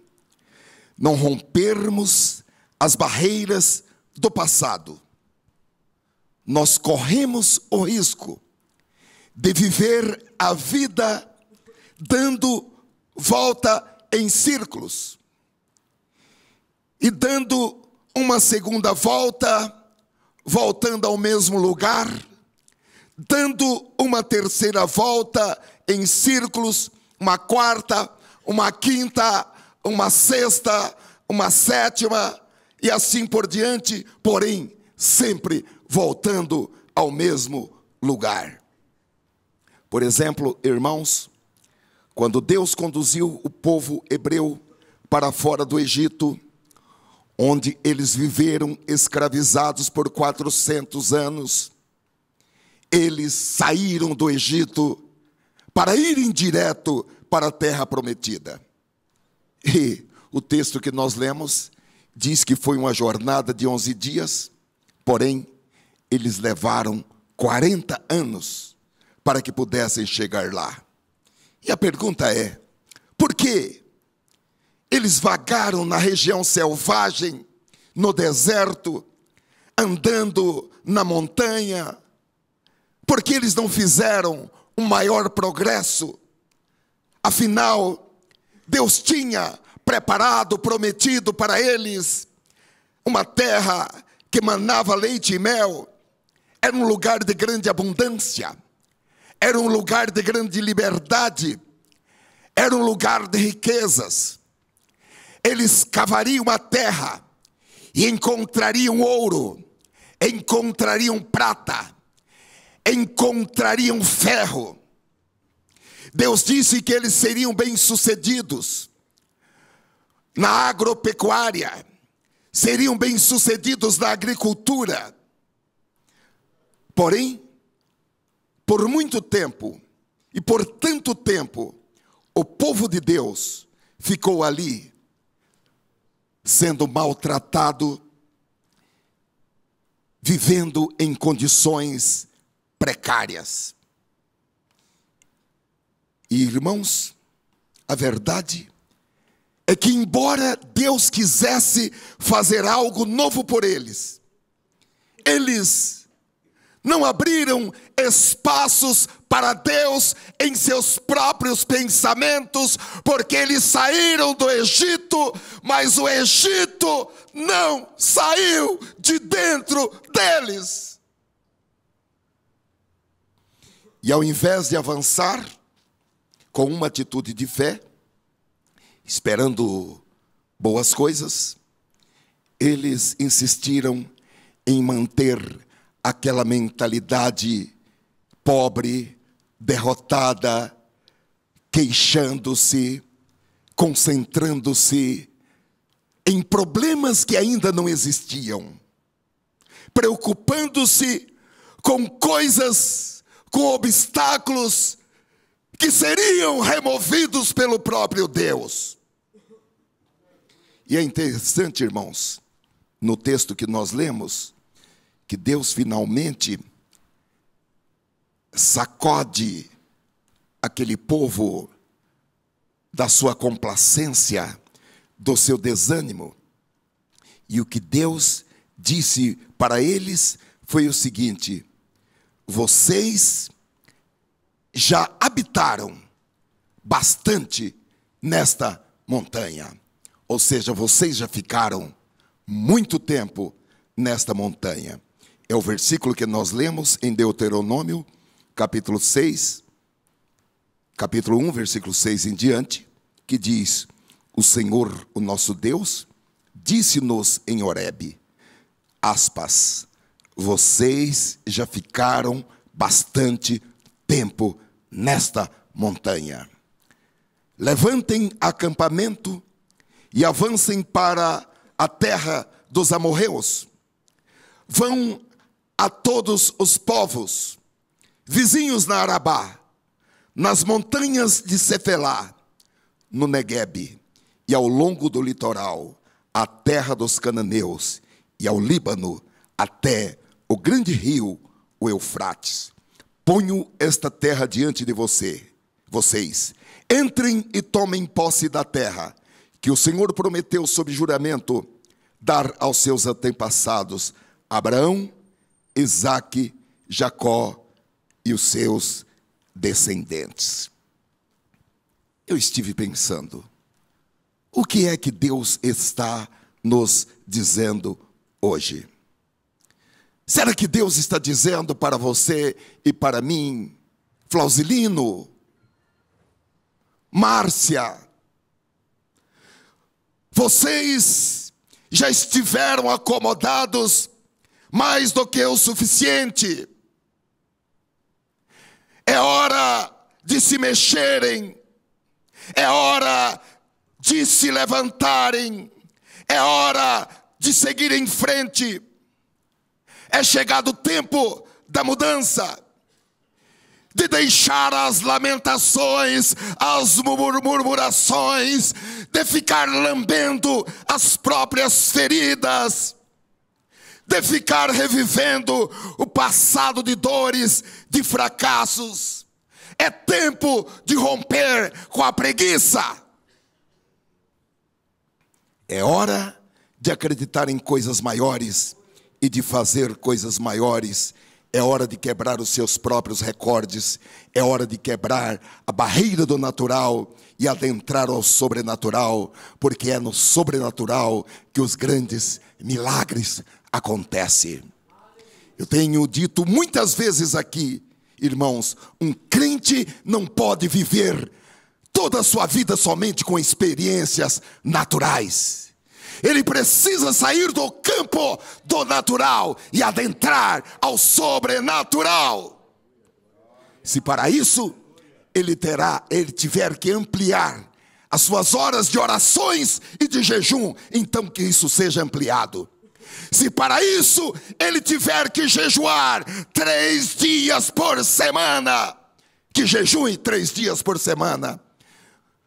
não rompermos as barreiras do passado, nós corremos o risco de viver a vida dando volta em círculos e dando uma segunda volta, voltando ao mesmo lugar, dando uma terceira volta em círculos, uma quarta, uma quinta, uma sexta, uma sétima e assim por diante, porém sempre voltando ao mesmo lugar. Por exemplo, irmãos, quando Deus conduziu o povo hebreu para fora do Egito, onde eles viveram escravizados por 400 anos, eles saíram do Egito para irem direto para a terra prometida. E o texto que nós lemos diz que foi uma jornada de 11 dias, porém, eles levaram 40 anos para que pudessem chegar lá. E a pergunta é, por que eles vagaram na região selvagem, no deserto, andando na montanha? Por que eles não fizeram um maior progresso? Afinal, Deus tinha preparado, prometido para eles uma terra que manava leite e mel. Era um lugar de grande abundância, era um lugar de grande liberdade, era um lugar de riquezas. Eles cavariam a terra e encontrariam ouro, encontrariam prata, encontrariam ferro. Deus disse que eles seriam bem-sucedidos na agropecuária, seriam bem-sucedidos na agricultura. Porém, por muito tempo, e por tanto tempo, o povo de Deus ficou ali, sendo maltratado, vivendo em condições precárias. E, irmãos, a verdade é que, embora Deus quisesse fazer algo novo por eles, eles não abriram espaços para Deus em seus próprios pensamentos, porque eles saíram do Egito, mas o Egito não saiu de dentro deles. E ao invés de avançar com uma atitude de fé, esperando boas coisas, eles insistiram em manter aquela mentalidade pobre, derrotada, queixando-se, concentrando-se em problemas que ainda não existiam, preocupando-se com coisas, com obstáculos que seriam removidos pelo próprio Deus. E é interessante, irmãos, no texto que nós lemos, que Deus finalmente sacode aquele povo da sua complacência, do seu desânimo. E o que Deus disse para eles foi o seguinte: vocês já habitaram bastante nesta montanha. Ou seja, vocês já ficaram muito tempo nesta montanha. É o versículo que nós lemos em Deuteronômio, capítulo 6, capítulo 1, versículo 6 em diante, que diz: o Senhor, o nosso Deus, disse-nos em Horebe, aspas, vocês já ficaram bastante tempo nesta montanha. Levantem acampamento e avancem para a terra dos amorreus. Vão a todos os povos vizinhos na Arabá, nas montanhas de Cefelá, no Neguebe e ao longo do litoral, a terra dos cananeus e ao Líbano, até o grande rio, o Eufrates. Ponho esta terra diante de vocês. Entrem e tomem posse da terra, que o Senhor prometeu sob juramento dar aos seus antepassados, Abraão, Isaque, Jacó e os seus descendentes. Eu estive pensando, o que é que Deus está nos dizendo hoje? Será que Deus está dizendo para você e para mim, Flausilino, Márcia, vocês já estiveram acomodados mais do que o suficiente? É hora de se mexerem, é hora de se levantarem, é hora de seguir em frente. É chegado o tempo da mudança, de deixar as lamentações, as murmurações, de ficar lambendo as próprias feridas, de ficar revivendo o passado de dores, de fracassos. É tempo de romper com a preguiça. É hora de acreditar em coisas maiores e de fazer coisas maiores. É hora de quebrar os seus próprios recordes. É hora de quebrar a barreira do natural e adentrar ao sobrenatural, porque é no sobrenatural que os grandes milagres acontecem. Eu tenho dito muitas vezes aqui, irmãos, um crente não pode viver toda a sua vida somente com experiências naturais. Ele precisa sair do campo do natural e adentrar ao sobrenatural. Se para isso ele tiver que ampliar as suas horas de orações e de jejum, então que isso seja ampliado. Se para isso ele tiver que jejuar 3 dias por semana, que jejue 3 dias por semana.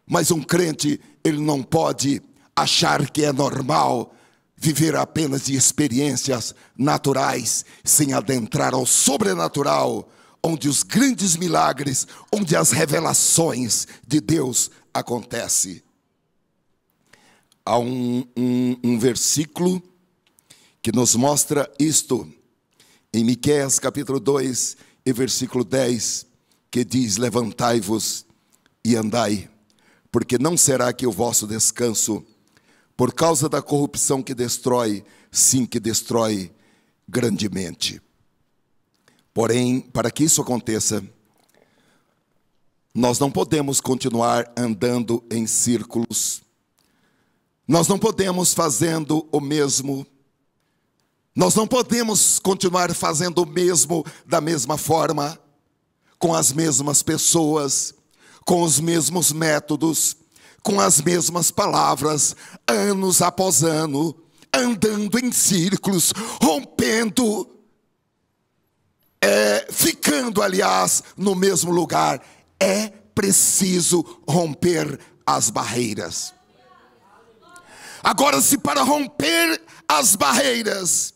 Mas um crente, ele não pode achar que é normal viver apenas de experiências naturais, sem adentrar ao sobrenatural, onde os grandes milagres, onde as revelações de Deus acontecem. Há um versículo que nos mostra isto, em Miqueias capítulo 2 e versículo 10, que diz: levantai-vos e andai, porque não será que o vosso descanso, por causa da corrupção que destrói, sim, que destrói grandemente. Porém, para que isso aconteça, nós não podemos continuar andando em círculos, nós não podemos fazendo o mesmo, nós não podemos continuar fazendo o mesmo da mesma forma, com as mesmas pessoas, com os mesmos métodos, com as mesmas palavras, anos após ano, andando em círculos, rompendo, ficando, aliás, no mesmo lugar. É preciso romper as barreiras. Agora, se para romper as barreiras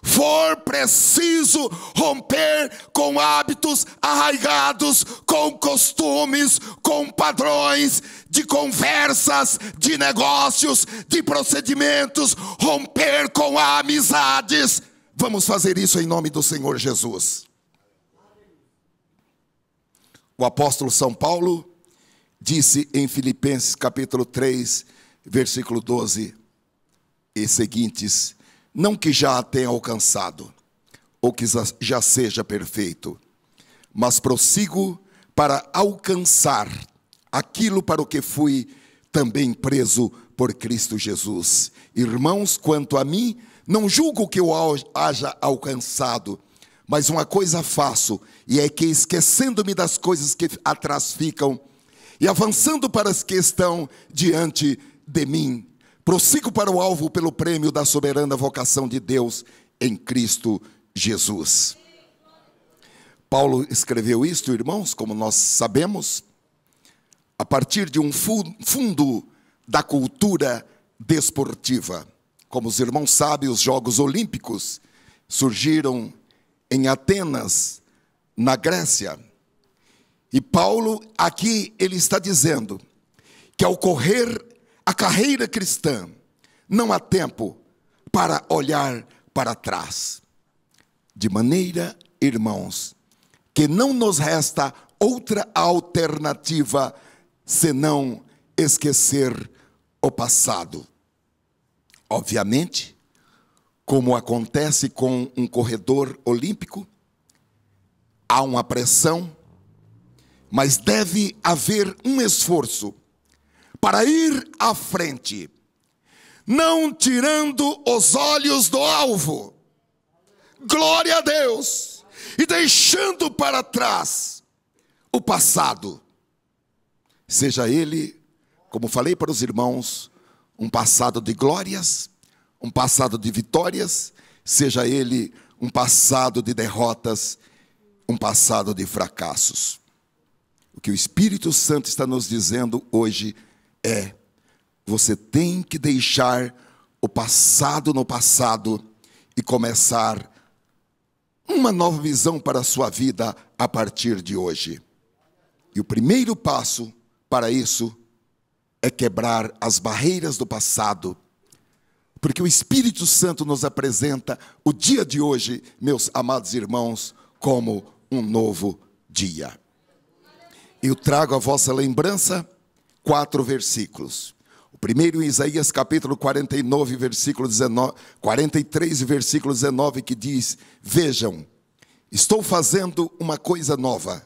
for preciso romper com hábitos arraigados, com costumes, com padrões de conversas, de negócios, de procedimentos, romper com amizades, vamos fazer isso em nome do Senhor Jesus. O apóstolo São Paulo disse em Filipenses capítulo 3, versículo 12 e seguintes: não que já a tenha alcançado, ou que já seja perfeito, mas prossigo para alcançar aquilo para o que fui também preso por Cristo Jesus. Irmãos, quanto a mim, não julgo que eu haja alcançado, mas uma coisa faço, e é que, esquecendo-me das coisas que atrás ficam, e avançando para as que estão diante de mim, prossigo para o alvo pelo prêmio da soberana vocação de Deus em Cristo Jesus. Paulo escreveu isto, irmãos, como nós sabemos, a partir de um fundo da cultura desportiva. Como os irmãos sabem, os Jogos Olímpicos surgiram em Atenas, na Grécia. E Paulo, aqui, ele está dizendo que ao correr a carreira cristã, não há tempo para olhar para trás. De maneira, irmãos, que não nos resta outra alternativa senão esquecer o passado. Obviamente, como acontece com um corredor olímpico, há uma pressão, mas deve haver um esforço para ir à frente, não tirando os olhos do alvo, glória a Deus, e deixando para trás o passado, seja ele, como falei para os irmãos, um passado de glórias, um passado de vitórias, seja ele um passado de derrotas, um passado de fracassos. O que o Espírito Santo está nos dizendo hoje é: você tem que deixar o passado no passado e começar uma nova visão para a sua vida a partir de hoje. E o primeiro passo para isso é quebrar as barreiras do passado, porque o Espírito Santo nos apresenta o dia de hoje, meus amados irmãos, como um novo dia. Eu trago à vossa lembrança 4 versículos. O primeiro em Isaías capítulo 49, versículo 19, 43 e versículo 19, que diz: vejam, estou fazendo uma coisa nova,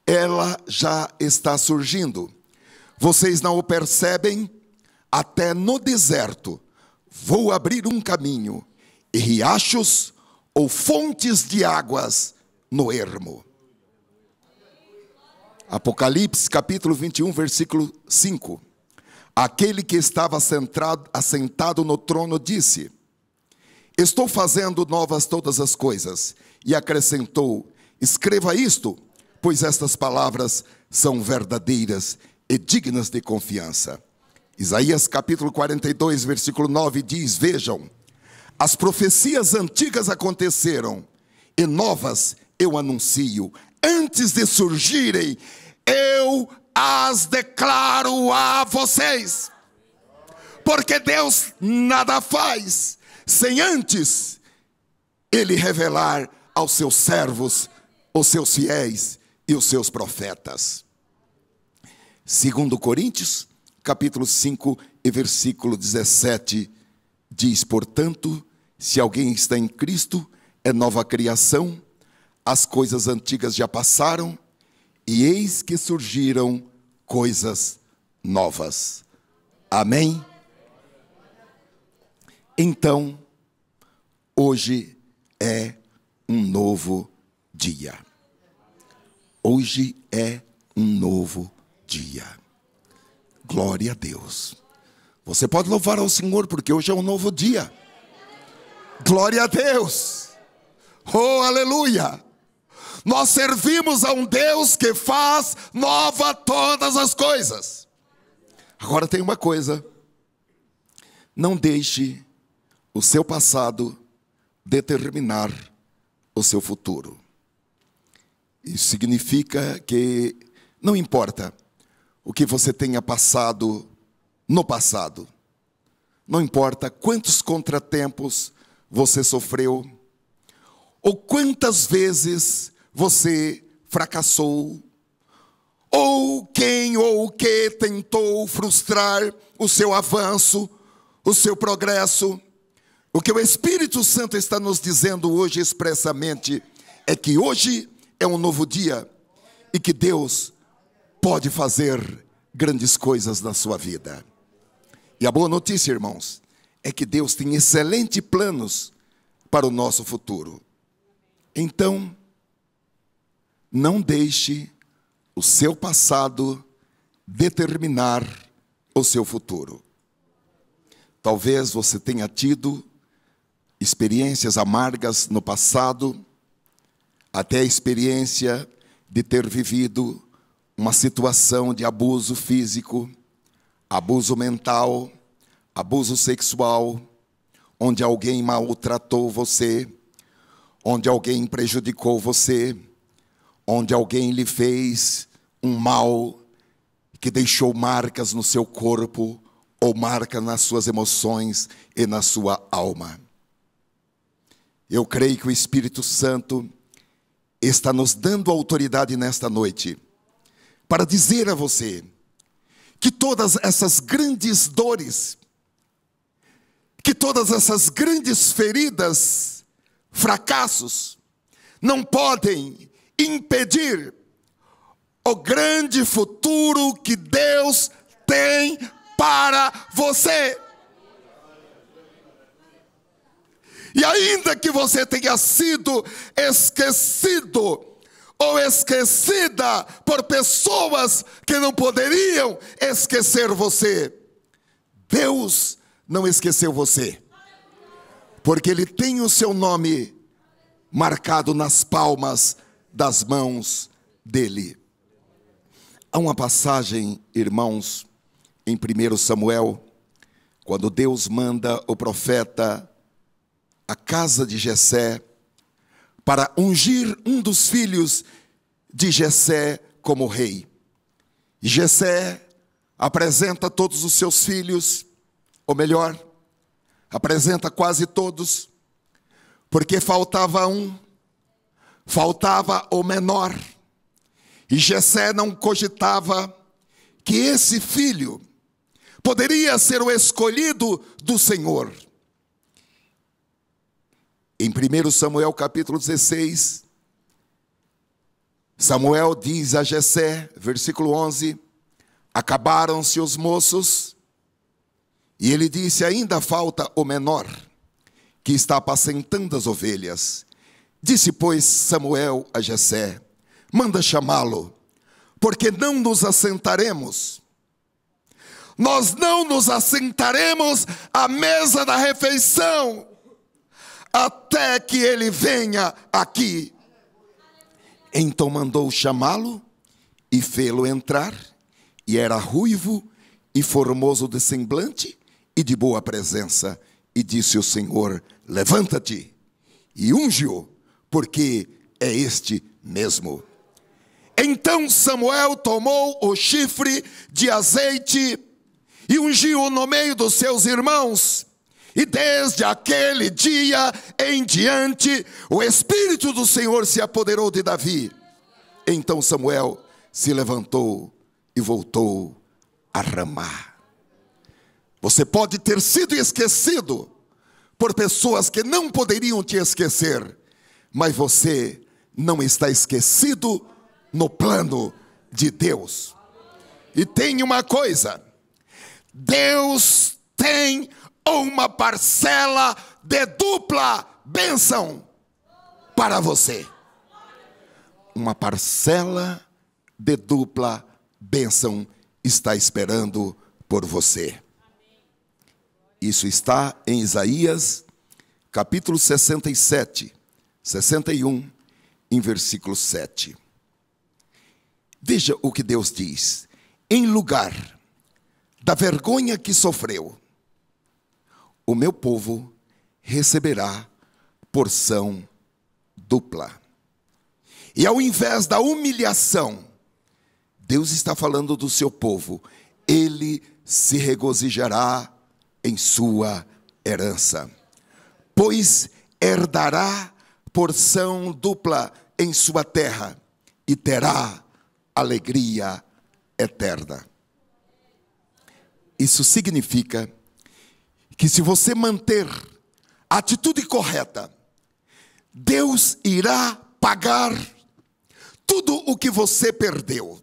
ela já está surgindo. Vocês não o percebem? Até no deserto vou abrir um caminho, e riachos ou fontes de águas no ermo. Apocalipse capítulo 21, versículo 5. Aquele que estava assentado no trono disse: estou fazendo novas todas as coisas. E acrescentou: escreva isto, pois estas palavras são verdadeiras e dignas de confiança. Isaías capítulo 42, versículo 9 diz: vejam, as profecias antigas aconteceram, e novas eu anuncio. Antes de surgirem, eu as declaro a vocês. Porque Deus nada faz sem antes Ele revelar aos seus servos, os seus fiéis e os seus profetas. 2 Coríntios, capítulo 5 e versículo 17, diz: portanto, se alguém está em Cristo, é nova criação, as coisas antigas já passaram, e eis que surgiram coisas novas. Amém? Então, hoje é um novo dia. Hoje é um novo dia. Glória a Deus. Você pode louvar ao Senhor, porque hoje é um novo dia. Glória a Deus. Oh, aleluia. Nós servimos a um Deus que faz nova todas as coisas. Agora tem uma coisa: não deixe o seu passado determinar o seu futuro. Isso significa que não importa o que você tenha passado no passado, não importa quantos contratempos você sofreu, ou quantas vezes você fracassou, ou quem ou o que tentou frustrar o seu avanço, o seu progresso. O que o Espírito Santo está nos dizendo hoje expressamente é que hoje é um novo dia e que Deus pode fazer grandes coisas na sua vida. E a boa notícia, irmãos, é que Deus tem excelentes planos para o nosso futuro. Então, não deixe o seu passado determinar o seu futuro. Talvez você tenha tido experiências amargas no passado, até a experiência de ter vivido uma situação de abuso físico, abuso mental, abuso sexual, onde alguém maltratou você, onde alguém prejudicou você, onde alguém lhe fez um mal que deixou marcas no seu corpo ou marca nas suas emoções e na sua alma. Eu creio que o Espírito Santo está nos dando autoridade nesta noite para dizer a você que todas essas grandes dores, que todas essas grandes feridas, fracassos, não podem impedir o grande futuro que Deus tem para você. E ainda que você tenha sido esquecido ou esquecida por pessoas que não poderiam esquecer você, Deus não esqueceu você, porque Ele tem o seu nome marcado nas palmas das mãos dEle. Há uma passagem, irmãos, em 1 Samuel, quando Deus manda o profeta à casa de Jessé para ungir um dos filhos de Jessé como rei. E Jessé apresenta todos os seus filhos, ou melhor, apresenta quase todos, porque faltava um, faltava o menor. E Jessé não cogitava que esse filho poderia ser o escolhido do Senhor. Em 1 Samuel capítulo 16, Samuel diz a Jessé, versículo 11, acabaram-se os moços, e ele disse, ainda falta o menor, que está apacentando as ovelhas. Disse, pois, Samuel a Jessé: manda chamá-lo, porque não nos assentaremos. Nós não nos assentaremos à mesa da refeição, até que ele venha aqui. Então mandou chamá-lo e fê-lo entrar, e era ruivo e formoso de semblante e de boa presença. E disse o Senhor: levanta-te e unge-o, porque é este mesmo. Então Samuel tomou o chifre de azeite e ungiu-o no meio dos seus irmãos. E desde aquele dia em diante, o Espírito do Senhor se apoderou de Davi. Então Samuel se levantou e voltou a Ramá. Você pode ter sido esquecido por pessoas que não poderiam te esquecer, mas você não está esquecido no plano de Deus. E tem uma coisa: Deus tem uma parcela de dupla bênção para você. Uma parcela de dupla bênção está esperando por você. Isso está em Isaías, capítulo 67, 61, em versículo 7. Veja o que Deus diz: em lugar da vergonha que sofreu, o meu povo receberá porção dupla. E ao invés da humilhação, Deus está falando do seu povo, ele se regozijará em sua herança, pois herdará porção dupla em sua terra e terá alegria eterna. Isso significa que se você manter a atitude correta, Deus irá pagar tudo o que você perdeu.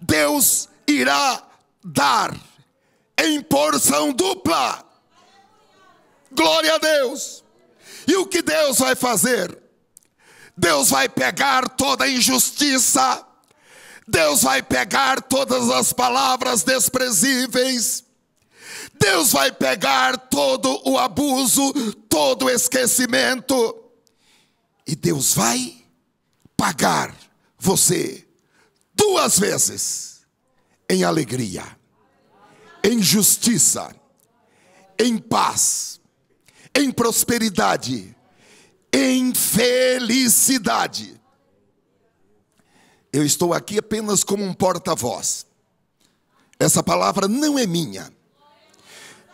Deus irá dar em porção dupla. Glória a Deus. E o que Deus vai fazer? Deus vai pegar toda a injustiça, Deus vai pegar todas as palavras desprezíveis, Deus vai pegar todo o abuso, todo o esquecimento, e Deus vai pagar você 2 vezes em alegria, em justiça, em paz, em prosperidade, em felicidade. Eu estou aqui apenas como um porta-voz. Essa palavra não é minha.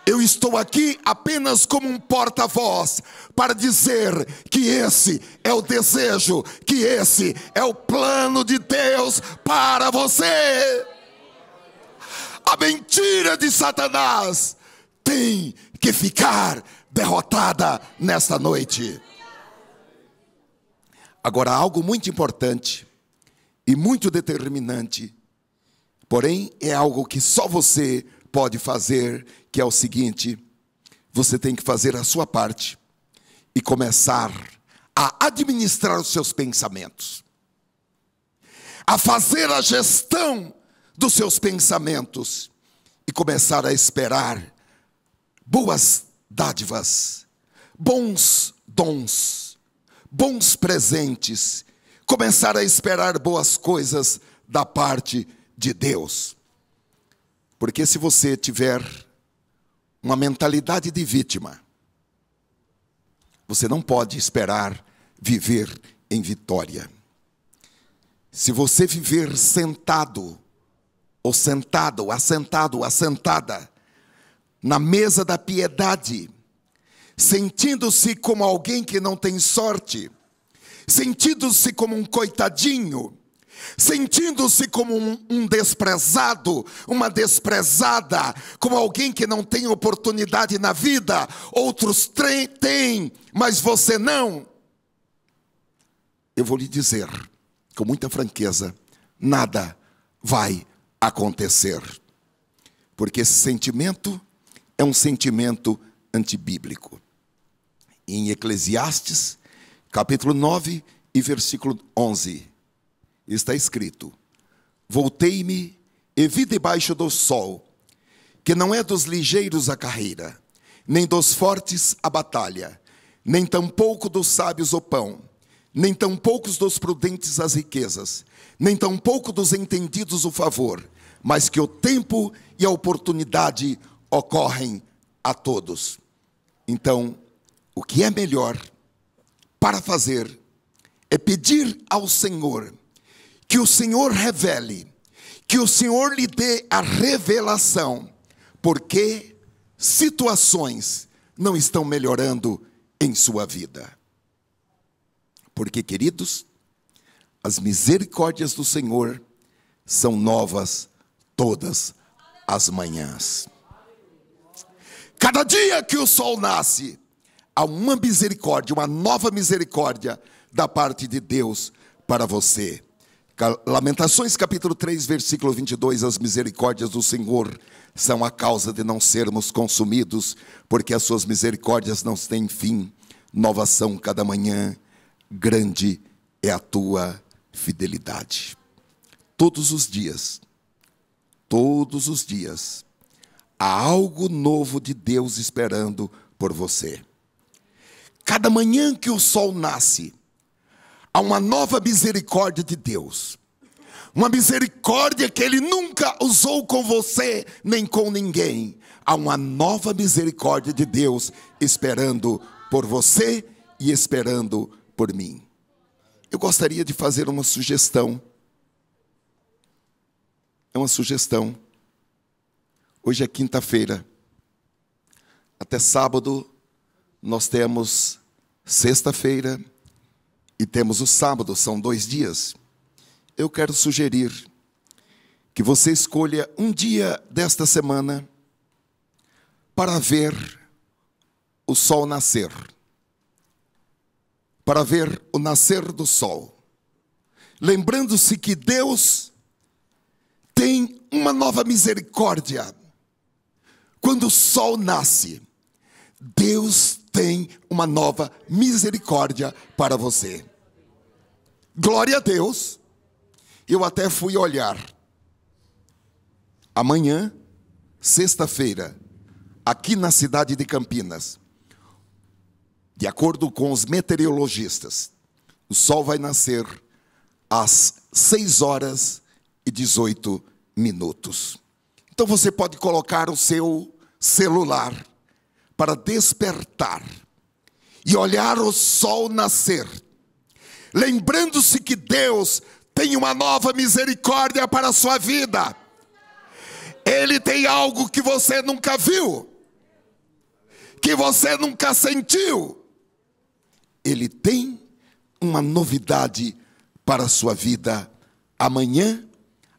Eu estou aqui apenas como um porta-voz para dizer que esse é o desejo, que esse é o plano de Deus para você. A mentira de Satanás tem que ficar derrotada nesta noite. Agora, algo muito importante e muito determinante, porém é algo que só você pode fazer, que é o seguinte: você tem que fazer a sua parte e começar a administrar os seus pensamentos, a fazer a gestão dos seus pensamentos e começar a esperar boas dádivas, bons dons, bons presentes, começar a esperar boas coisas da parte de Deus. Porque se você tiver uma mentalidade de vítima, você não pode esperar viver em vitória. Se você viver sentado, ou sentado, assentado, assentada, na mesa da piedade, sentindo-se como alguém que não tem sorte, sentindo-se como um coitadinho, sentindo-se como um desprezado, uma desprezada, como alguém que não tem oportunidade na vida, outros têm, mas você não. Eu vou lhe dizer, com muita franqueza, nada vai acontecer. Porque esse sentimento é um sentimento antibíblico. Em Eclesiastes, capítulo 9 e versículo 11, está escrito: voltei-me e vi debaixo do sol, que não é dos ligeiros a carreira, nem dos fortes a batalha, nem tampouco dos sábios o pão, nem tampouco dos prudentes as riquezas, nem tampouco dos entendidos o favor, mas que o tempo e a oportunidade ocorrem a todos. Então, o que é melhor para fazer é pedir ao Senhor que o Senhor revele, que o Senhor lhe dê a revelação, porque situações não estão melhorando em sua vida. Porque, queridos, as misericórdias do Senhor são novas todas as manhãs. Cada dia que o sol nasce, há uma misericórdia, uma nova misericórdia da parte de Deus para você. Lamentações capítulo 3, versículo 22, as misericórdias do Senhor são a causa de não sermos consumidos, porque as suas misericórdias não têm fim, novas são cada manhã, grande é a tua fidelidade. Todos os dias, há algo novo de Deus esperando por você. Cada manhã que o sol nasce, há uma nova misericórdia de Deus. Uma misericórdia que Ele nunca usou com você, nem com ninguém. Há uma nova misericórdia de Deus esperando por você e esperando por mim. Eu gostaria de fazer uma sugestão. É uma sugestão. Hoje é quinta-feira. Até sábado nós temos sexta-feira e temos o sábado, são 2 dias. Eu quero sugerir que você escolha um dia desta semana para ver o sol nascer. Para ver o nascer do sol. Lembrando-se que Deus tem uma nova misericórdia. Quando o sol nasce, Deus tem uma nova misericórdia para você. Glória a Deus. Eu até fui olhar. Amanhã, sexta-feira, aqui na cidade de Campinas, de acordo com os meteorologistas, o sol vai nascer às 6h18. Então você pode colocar o seu celular para despertar e olhar o sol nascer, lembrando-se que Deus tem uma nova misericórdia para a sua vida. Ele tem algo que você nunca viu, que você nunca sentiu. Ele tem uma novidade para a sua vida amanhã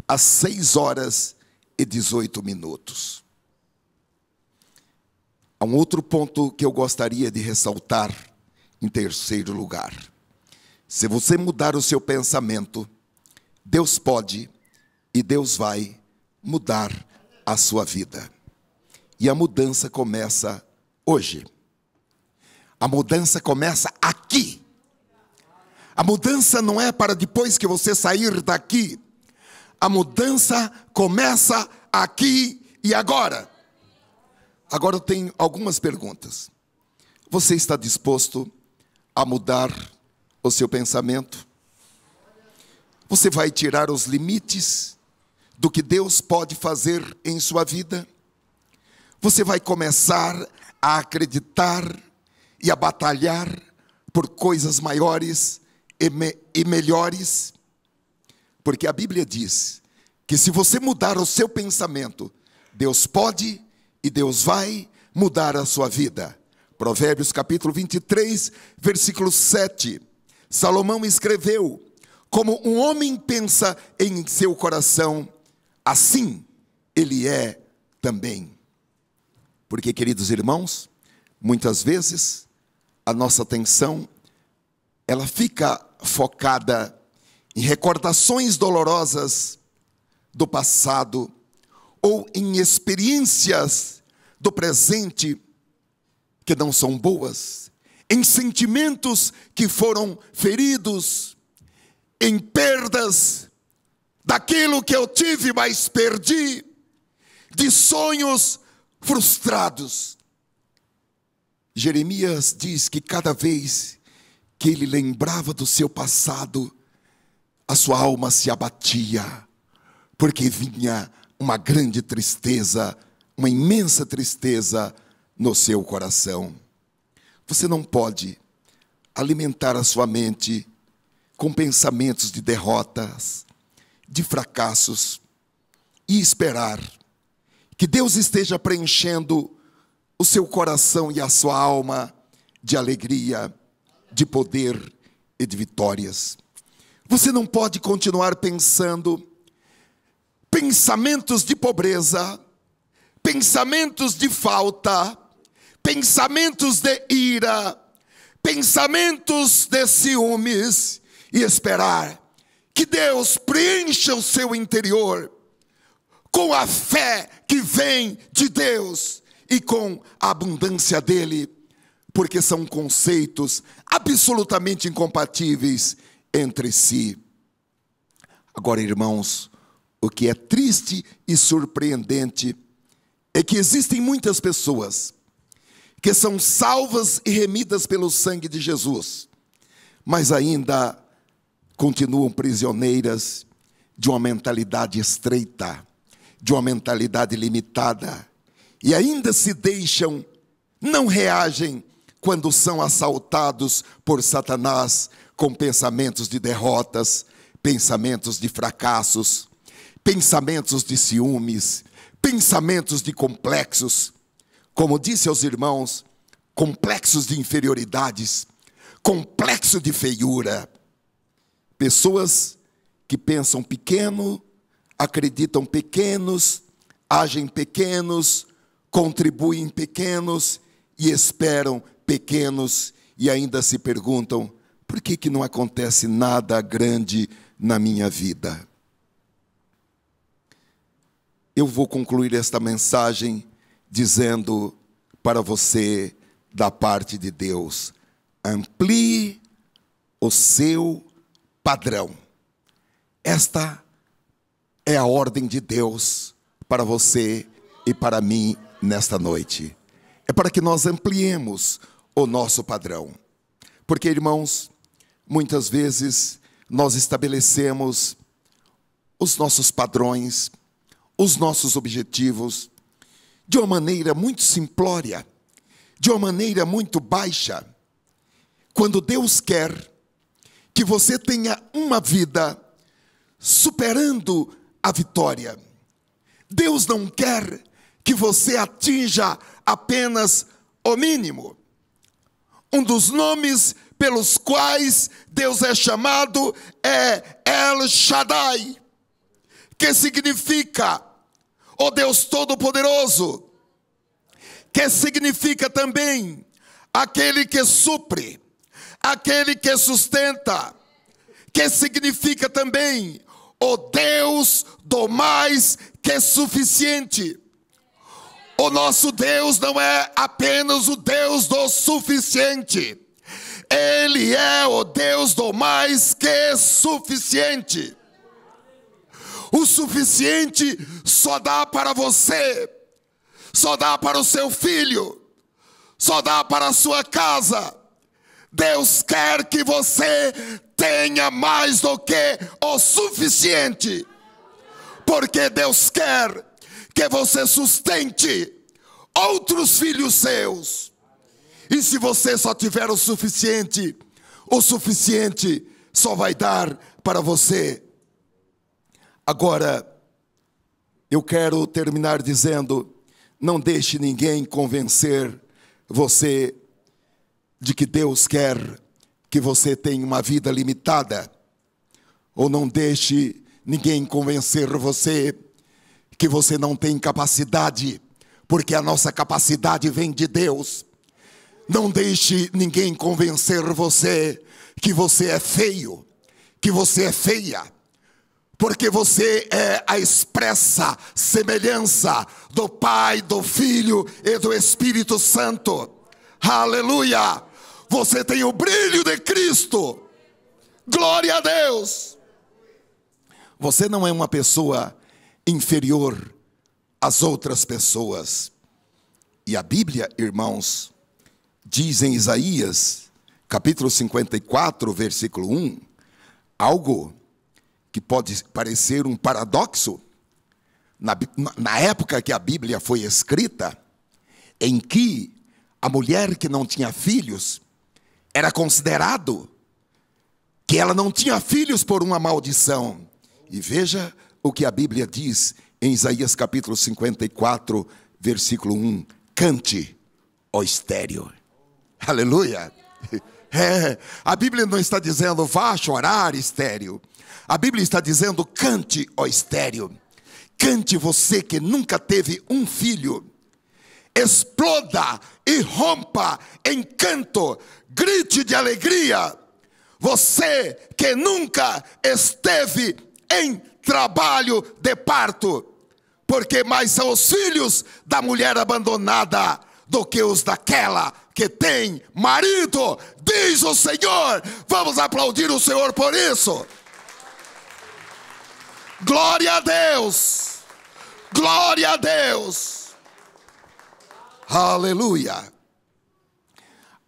às 6h18. Há um outro ponto que eu gostaria de ressaltar em terceiro lugar. Se você mudar o seu pensamento, Deus pode e Deus vai mudar a sua vida. E a mudança começa hoje. A mudança começa aqui. A mudança não é para depois que você sair daqui. A mudança começa aqui e agora. Agora eu tenho algumas perguntas. Você está disposto a mudar o seu pensamento? Você vai tirar os limites do que Deus pode fazer em sua vida? Você vai começar a acreditar e a batalhar por coisas maiores e melhores? Porque a Bíblia diz que se você mudar o seu pensamento, Deus pode e Deus vai mudar a sua vida. Provérbios capítulo 23, versículo 7. Salomão escreveu: como um homem pensa em seu coração, assim ele é também. Porque, queridos irmãos, muitas vezes a nossa atenção ela fica focada em recordações dolorosas do passado ou em experiências do presente que não são boas, em sentimentos que foram feridos, em perdas daquilo que eu tive, mas perdi, de sonhos frustrados. Jeremias diz que cada vez que ele lembrava do seu passado, a sua alma se abatia, porque vinha uma grande tristeza, uma imensa tristeza no seu coração. Você não pode alimentar a sua mente com pensamentos de derrotas, de fracassos, e esperar que Deus esteja preenchendo o seu coração e a sua alma de alegria, de poder e de vitórias. Você não pode continuar pensando pensamentos de pobreza, pensamentos de falta, pensamentos de ira, pensamentos de ciúmes, e esperar que Deus preencha o seu interior com a fé que vem de Deus e com a abundância dele, porque são conceitos absolutamente incompatíveis entre si. Agora, irmãos, o que é triste e surpreendente é que existem muitas pessoas que são salvas e remidas pelo sangue de Jesus, mas ainda continuam prisioneiras de uma mentalidade estreita, de uma mentalidade limitada, e ainda se deixam, não reagem quando são assaltados por Satanás com pensamentos de derrotas, pensamentos de fracassos, pensamentos de ciúmes, pensamentos de complexos. Como disse aos irmãos, complexos de inferioridades, complexo de feiura. Pessoas que pensam pequeno, acreditam pequenos, agem pequenos, contribuem pequenos e esperam pequenos, e ainda se perguntam: por que não acontece nada grande na minha vida? Eu vou concluir esta mensagem dizendo para você, da parte de Deus: amplie o seu padrão. Esta é a ordem de Deus para você e para mim nesta noite. É para que nós ampliemos o nosso padrão. Porque, irmãos, muitas vezes nós estabelecemos os nossos padrões, os nossos objetivos, de uma maneira muito simplória, de uma maneira muito baixa. Quando Deus quer que você tenha uma vida superando a vitória, Deus não quer que você atinja apenas o mínimo. Um dos nomes pelos quais Deus é chamado é El Shaddai, que significa o Deus Todo-Poderoso, que significa também aquele que supre, aquele que sustenta, que significa também o Deus do mais que suficiente. O nosso Deus não é apenas o Deus do suficiente, Ele é o Deus do mais que suficiente. O suficiente só dá para você, só dá para o seu filho, só dá para a sua casa. Deus quer que você tenha mais do que o suficiente, porque Deus quer que você sustente outros filhos seus. E se você só tiver o suficiente só vai dar para você. Agora, eu quero terminar dizendo: não deixe ninguém convencer você de que Deus quer que você tenha uma vida limitada. Ou não deixe ninguém convencer você que você não tem capacidade, porque a nossa capacidade vem de Deus. Não deixe ninguém convencer você que você é feio, que você é feia, porque você é a expressa semelhança do Pai, do Filho e do Espírito Santo. Aleluia! Você tem o brilho de Cristo. Glória a Deus. Você não é uma pessoa inferior às outras pessoas. E a Bíblia, irmãos, diz em Isaías, capítulo 54, versículo 1, algo que pode parecer um paradoxo. Na época que a Bíblia foi escrita, em que a mulher que não tinha filhos, era considerado que ela não tinha filhos por uma maldição. E veja o que a Bíblia diz em Isaías capítulo 54, versículo 1. Cante, ó estéril. Aleluia. A Bíblia não está dizendo vá chorar, estéril. A Bíblia está dizendo cante, ó estéril. Cante, você que nunca teve um filho. Exploda e rompa em canto, grite de alegria. Você que nunca esteve em trabalho de parto, porque mais são os filhos da mulher abandonada do que os daquela que tem marido, diz o Senhor. Vamos aplaudir o Senhor por isso. Glória a Deus. Glória a Deus. Aleluia.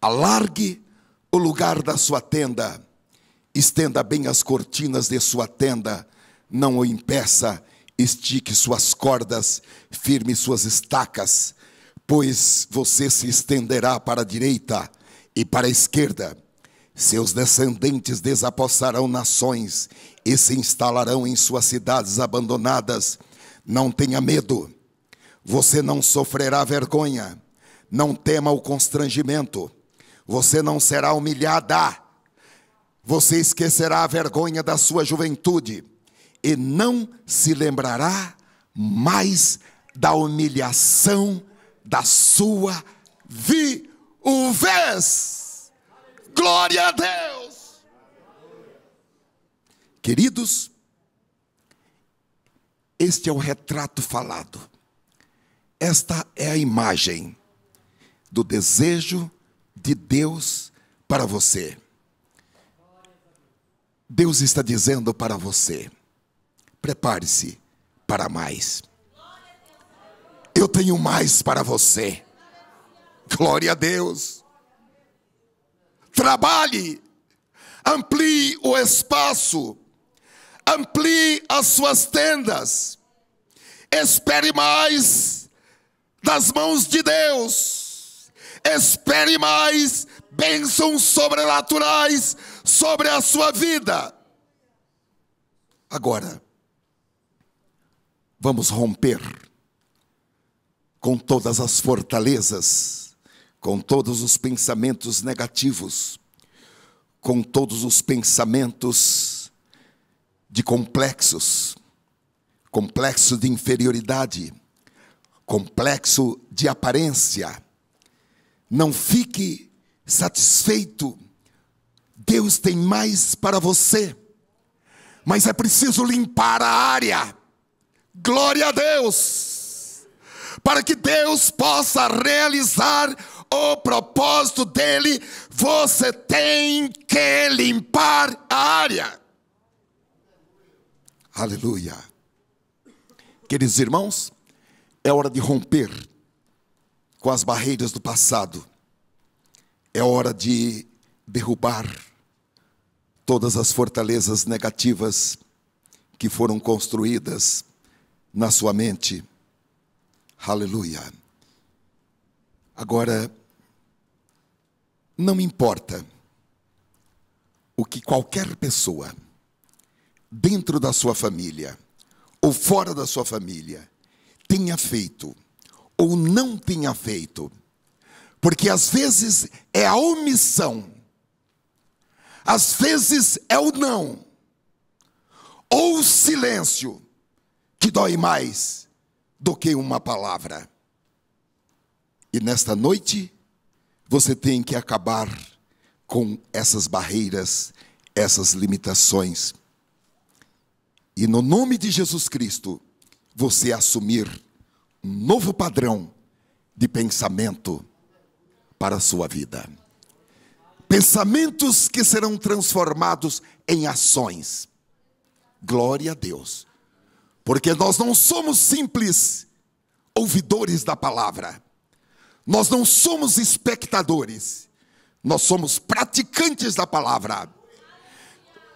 Alargue o lugar da sua tenda. Estenda bem as cortinas de sua tenda. Não o impeça. Estique suas cordas. Firme suas estacas. Pois você se estenderá para a direita e para a esquerda. Seus descendentes desapossarão nações e se instalarão em suas cidades abandonadas. Não tenha medo. Você não sofrerá vergonha. Não tema o constrangimento. Você não será humilhada. Você esquecerá a vergonha da sua juventude e não se lembrará mais da humilhação da sua viuvez. Glória a Deus. Queridos, este é o retrato falado. Esta é a imagem do desejo de Deus para você. Deus está dizendo para você: prepare-se para mais. Eu tenho mais para você. Glória a Deus. Trabalhe, amplie o espaço, amplie as suas tendas, espere mais das mãos de Deus, espere mais bênçãos sobrenaturais sobre a sua vida. Agora, vamos romper com todas as fortalezas, com todos os pensamentos negativos, com todos os pensamentos de complexos, complexo de inferioridade, complexo de aparência. Não fique satisfeito. Deus tem mais para você, mas é preciso limpar a área. Glória a Deus, para que Deus possa realizar o propósito dele. Você tem que limpar a área. Aleluia. Queridos irmãos, é hora de romper com as barreiras do passado. É hora de derrubar todas as fortalezas negativas que foram construídas na sua mente. Aleluia. Agora, não importa o que qualquer pessoa, dentro da sua família ou fora da sua família, tenha feito ou não tenha feito, porque às vezes é a omissão, às vezes é o não, ou o silêncio, que dói mais do que uma palavra. E nesta noite, você tem que acabar com essas barreiras, essas limitações. E no nome de Jesus Cristo, você assumir um novo padrão de pensamento para a sua vida. Pensamentos que serão transformados em ações. Glória a Deus. Porque nós não somos simples ouvidores da palavra. Nós não somos espectadores. Nós somos praticantes da palavra.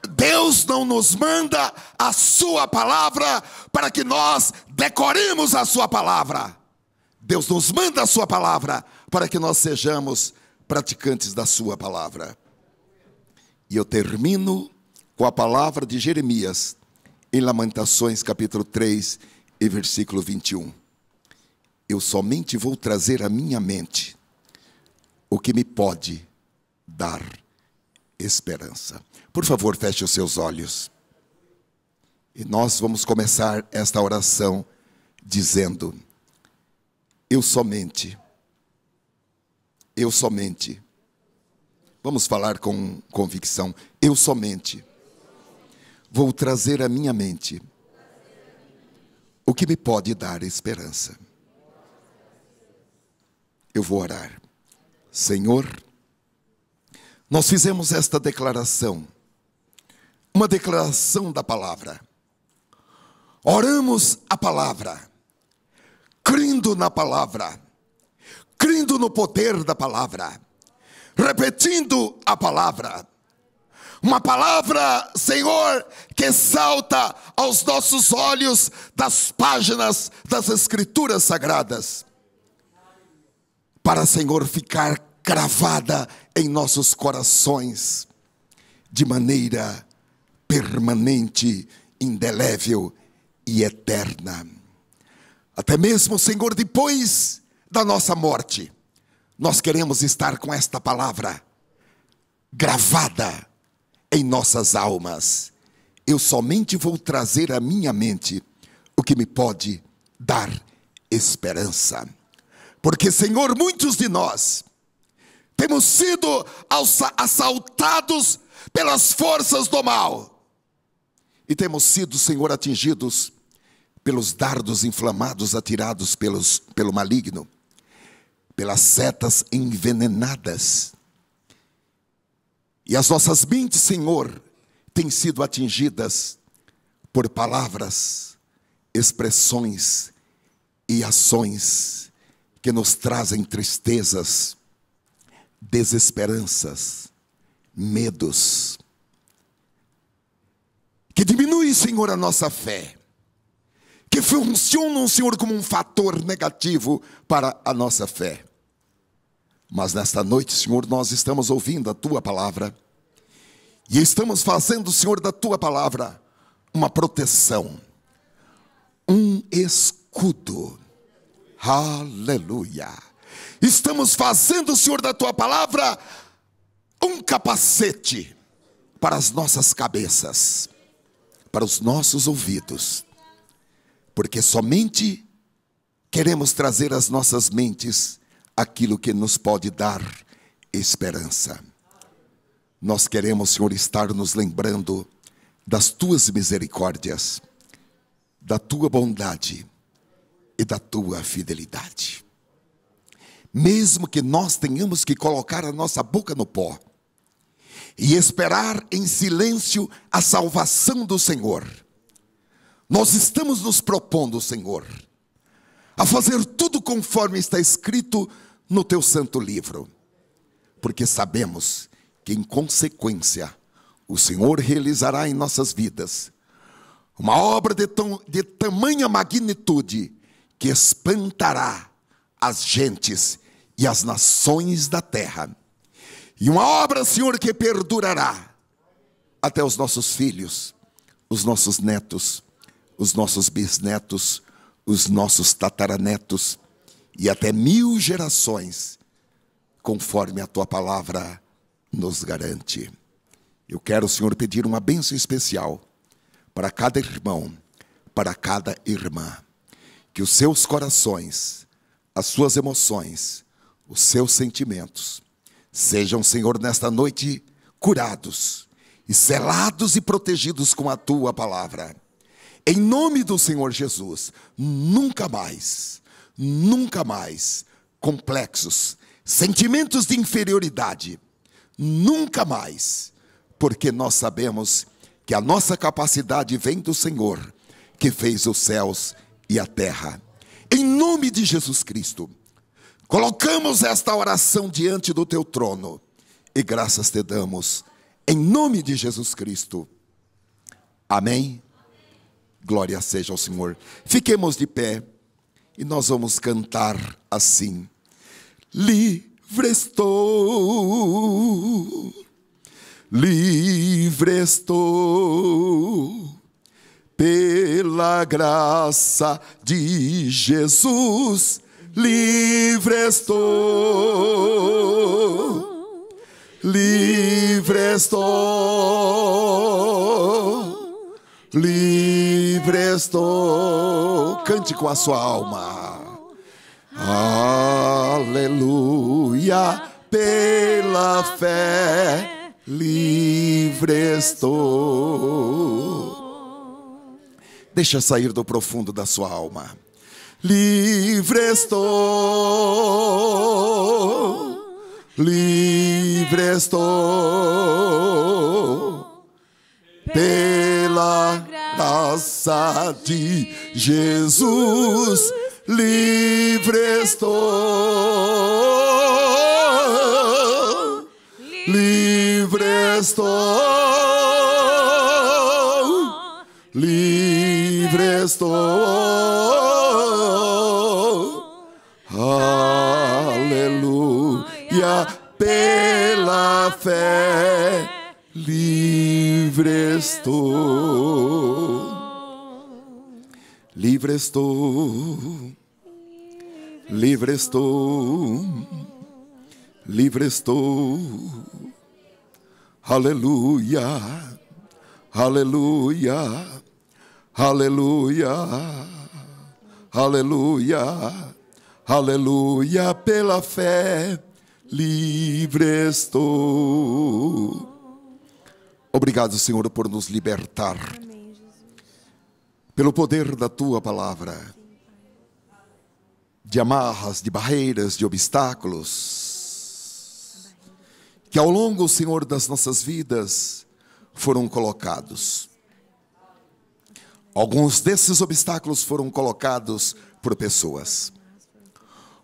Deus não nos manda a sua palavra para que nós decoremos a sua palavra. Deus nos manda a sua palavra para que nós sejamos praticantes da sua palavra. E eu termino com a palavra de Jeremias, em Lamentações capítulo 3 e versículo 21. Eu somente vou trazer à minha mente o que me pode dar esperança. Por favor, feche os seus olhos. E nós vamos começar esta oração dizendo: eu somente. Vamos falar com convicção. Eu somente vou trazer à minha mente o que me pode dar esperança. Eu vou orar. Senhor, nós fizemos esta declaração, uma declaração da palavra. Oramos a palavra, crendo na palavra, crendo no poder da palavra, repetindo a palavra. Uma palavra, Senhor, que salta aos nossos olhos das páginas das Escrituras Sagradas, para, Senhor, ficar gravada em nossos corações, de maneira permanente, indelével e eterna. Até mesmo, Senhor, depois da nossa morte, nós queremos estar com esta palavra gravada em nossas almas. Eu somente vou trazer à minha mente o que me pode dar esperança. Porque, Senhor, muitos de nós temos sido assaltados pelas forças do mal. E temos sido, Senhor, atingidos pelos dardos inflamados atirados pelo maligno, pelas setas envenenadas. E as nossas mentes, Senhor, têm sido atingidas por palavras, expressões e ações que nos trazem tristezas, desesperanças, medos, que diminuem, Senhor, a nossa fé, que funcionam, Senhor, como um fator negativo para a nossa fé. Mas nesta noite, Senhor, nós estamos ouvindo a Tua palavra e estamos fazendo, Senhor, da Tua palavra uma proteção, um escudo. Aleluia. Estamos fazendo, Senhor, da Tua palavra um capacete para as nossas cabeças, para os nossos ouvidos, porque somente queremos trazer às nossas mentes aquilo que nos pode dar esperança. Nós queremos, Senhor, estar nos lembrando das Tuas misericórdias, da Tua bondade e da Tua fidelidade. Mesmo que nós tenhamos que colocar a nossa boca no pó e esperar em silêncio a salvação do Senhor, nós estamos nos propondo, Senhor, a fazer tudo conforme está escrito no Teu santo livro, porque sabemos que em consequência o Senhor realizará em nossas vidas uma obra de tamanha magnitude que espantará as gentes e as nações da terra, e uma obra, Senhor, que perdurará até os nossos filhos, os nossos netos, os nossos bisnetos, os nossos tataranetos e até 1000 gerações, conforme a Tua palavra nos garante. Eu quero, Senhor, pedir uma bênção especial para cada irmão, para cada irmã, que os seus corações, as suas emoções, os seus sentimentos sejam, Senhor, nesta noite curados e selados e protegidos com a Tua palavra. Em nome do Senhor Jesus, nunca mais complexos, sentimentos de inferioridade, nunca mais, porque nós sabemos que a nossa capacidade vem do Senhor, que fez os céus e a terra. Em nome de Jesus Cristo, colocamos esta oração diante do teu trono e graças te damos, em nome de Jesus Cristo. Amém? Glória seja ao Senhor. Fiquemos de pé e nós vamos cantar assim. Livre estou, pela graça de Jesus, livre estou, livre estou. Cante com a sua alma. Aleluia, pela fé, livre estou. Deixa sair do profundo da sua alma. Livre estou, pela graça de Jesus, livre estou, livre estou, livre estou. Aleluia, pela fé, livre estou. Livre estou, livre estou, livre estou. Aleluia, aleluia, aleluia, aleluia, aleluia, pela fé, livre estou. Obrigado, Senhor, por nos libertar. Pelo poder da tua palavra, de amarras, de barreiras, de obstáculos, que ao longo, Senhor, das nossas vidas foram colocados. Alguns desses obstáculos foram colocados por pessoas.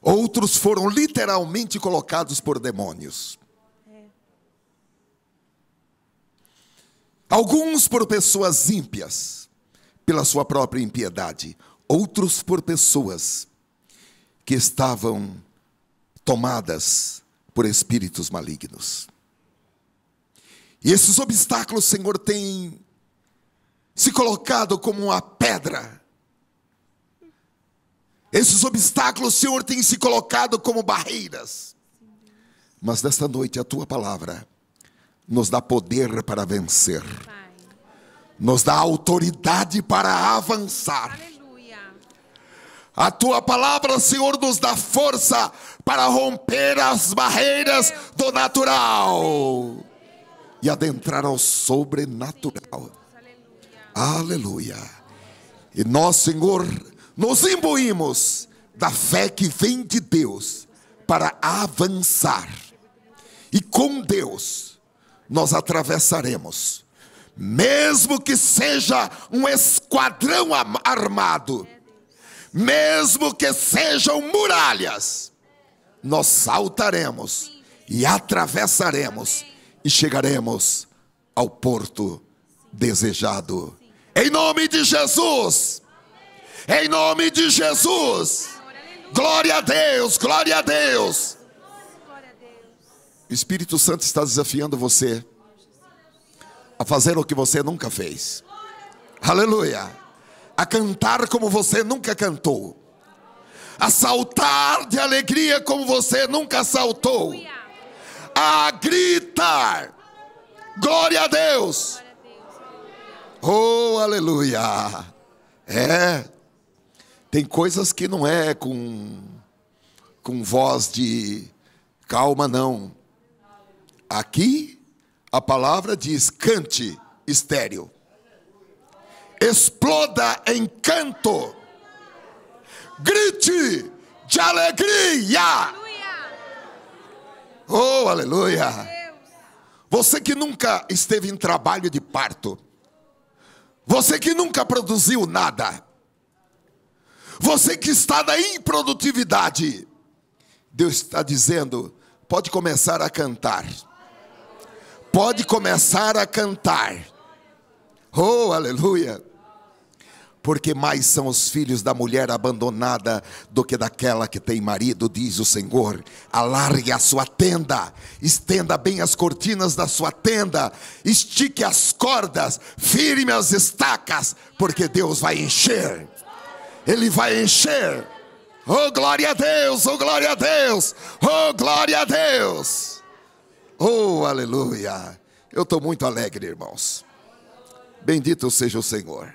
Outros foram literalmente colocados por demônios. Alguns por pessoas ímpias, pela sua própria impiedade. Outros por pessoas que estavam tomadas por espíritos malignos. E esses obstáculos, Senhor, têm se colocado como uma pedra. Esses obstáculos, Senhor, têm se colocado como barreiras. Mas nesta noite a tua palavra nos dá poder para vencer. Nos dá autoridade para avançar. Aleluia. A tua palavra, Senhor, nos dá força para romper as barreiras do natural e adentrar ao sobrenatural. Aleluia. E nós, Senhor, nos imbuímos da fé que vem de Deus para avançar. E com Deus nós atravessaremos. Mesmo que seja um esquadrão armado, mesmo que sejam muralhas, nós saltaremos e atravessaremos e chegaremos ao porto desejado. Em nome de Jesus, em nome de Jesus, glória a Deus, glória a Deus. O Espírito Santo está desafiando você a fazer o que você nunca fez. Aleluia. A cantar como você nunca cantou. A saltar de alegria como você nunca saltou. A gritar. Glória a Deus. Oh, aleluia. Tem coisas que não é com voz de calma, não. Aqui a palavra diz: cante estéril, exploda em canto, grite de alegria. Oh, aleluia. Você que nunca esteve em trabalho de parto, você que nunca produziu nada, você que está na improdutividade, Deus está dizendo: pode começar a cantar. Pode começar a cantar. Oh, aleluia. Porque mais são os filhos da mulher abandonada do que daquela que tem marido, diz o Senhor. Alargue a sua tenda, estenda bem as cortinas da sua tenda, estique as cordas, firme as estacas, porque Deus vai encher. Ele vai encher. Oh, glória a Deus, oh, glória a Deus, oh, glória a Deus. Oh, aleluia. Eu estou muito alegre, irmãos. Bendito seja o Senhor.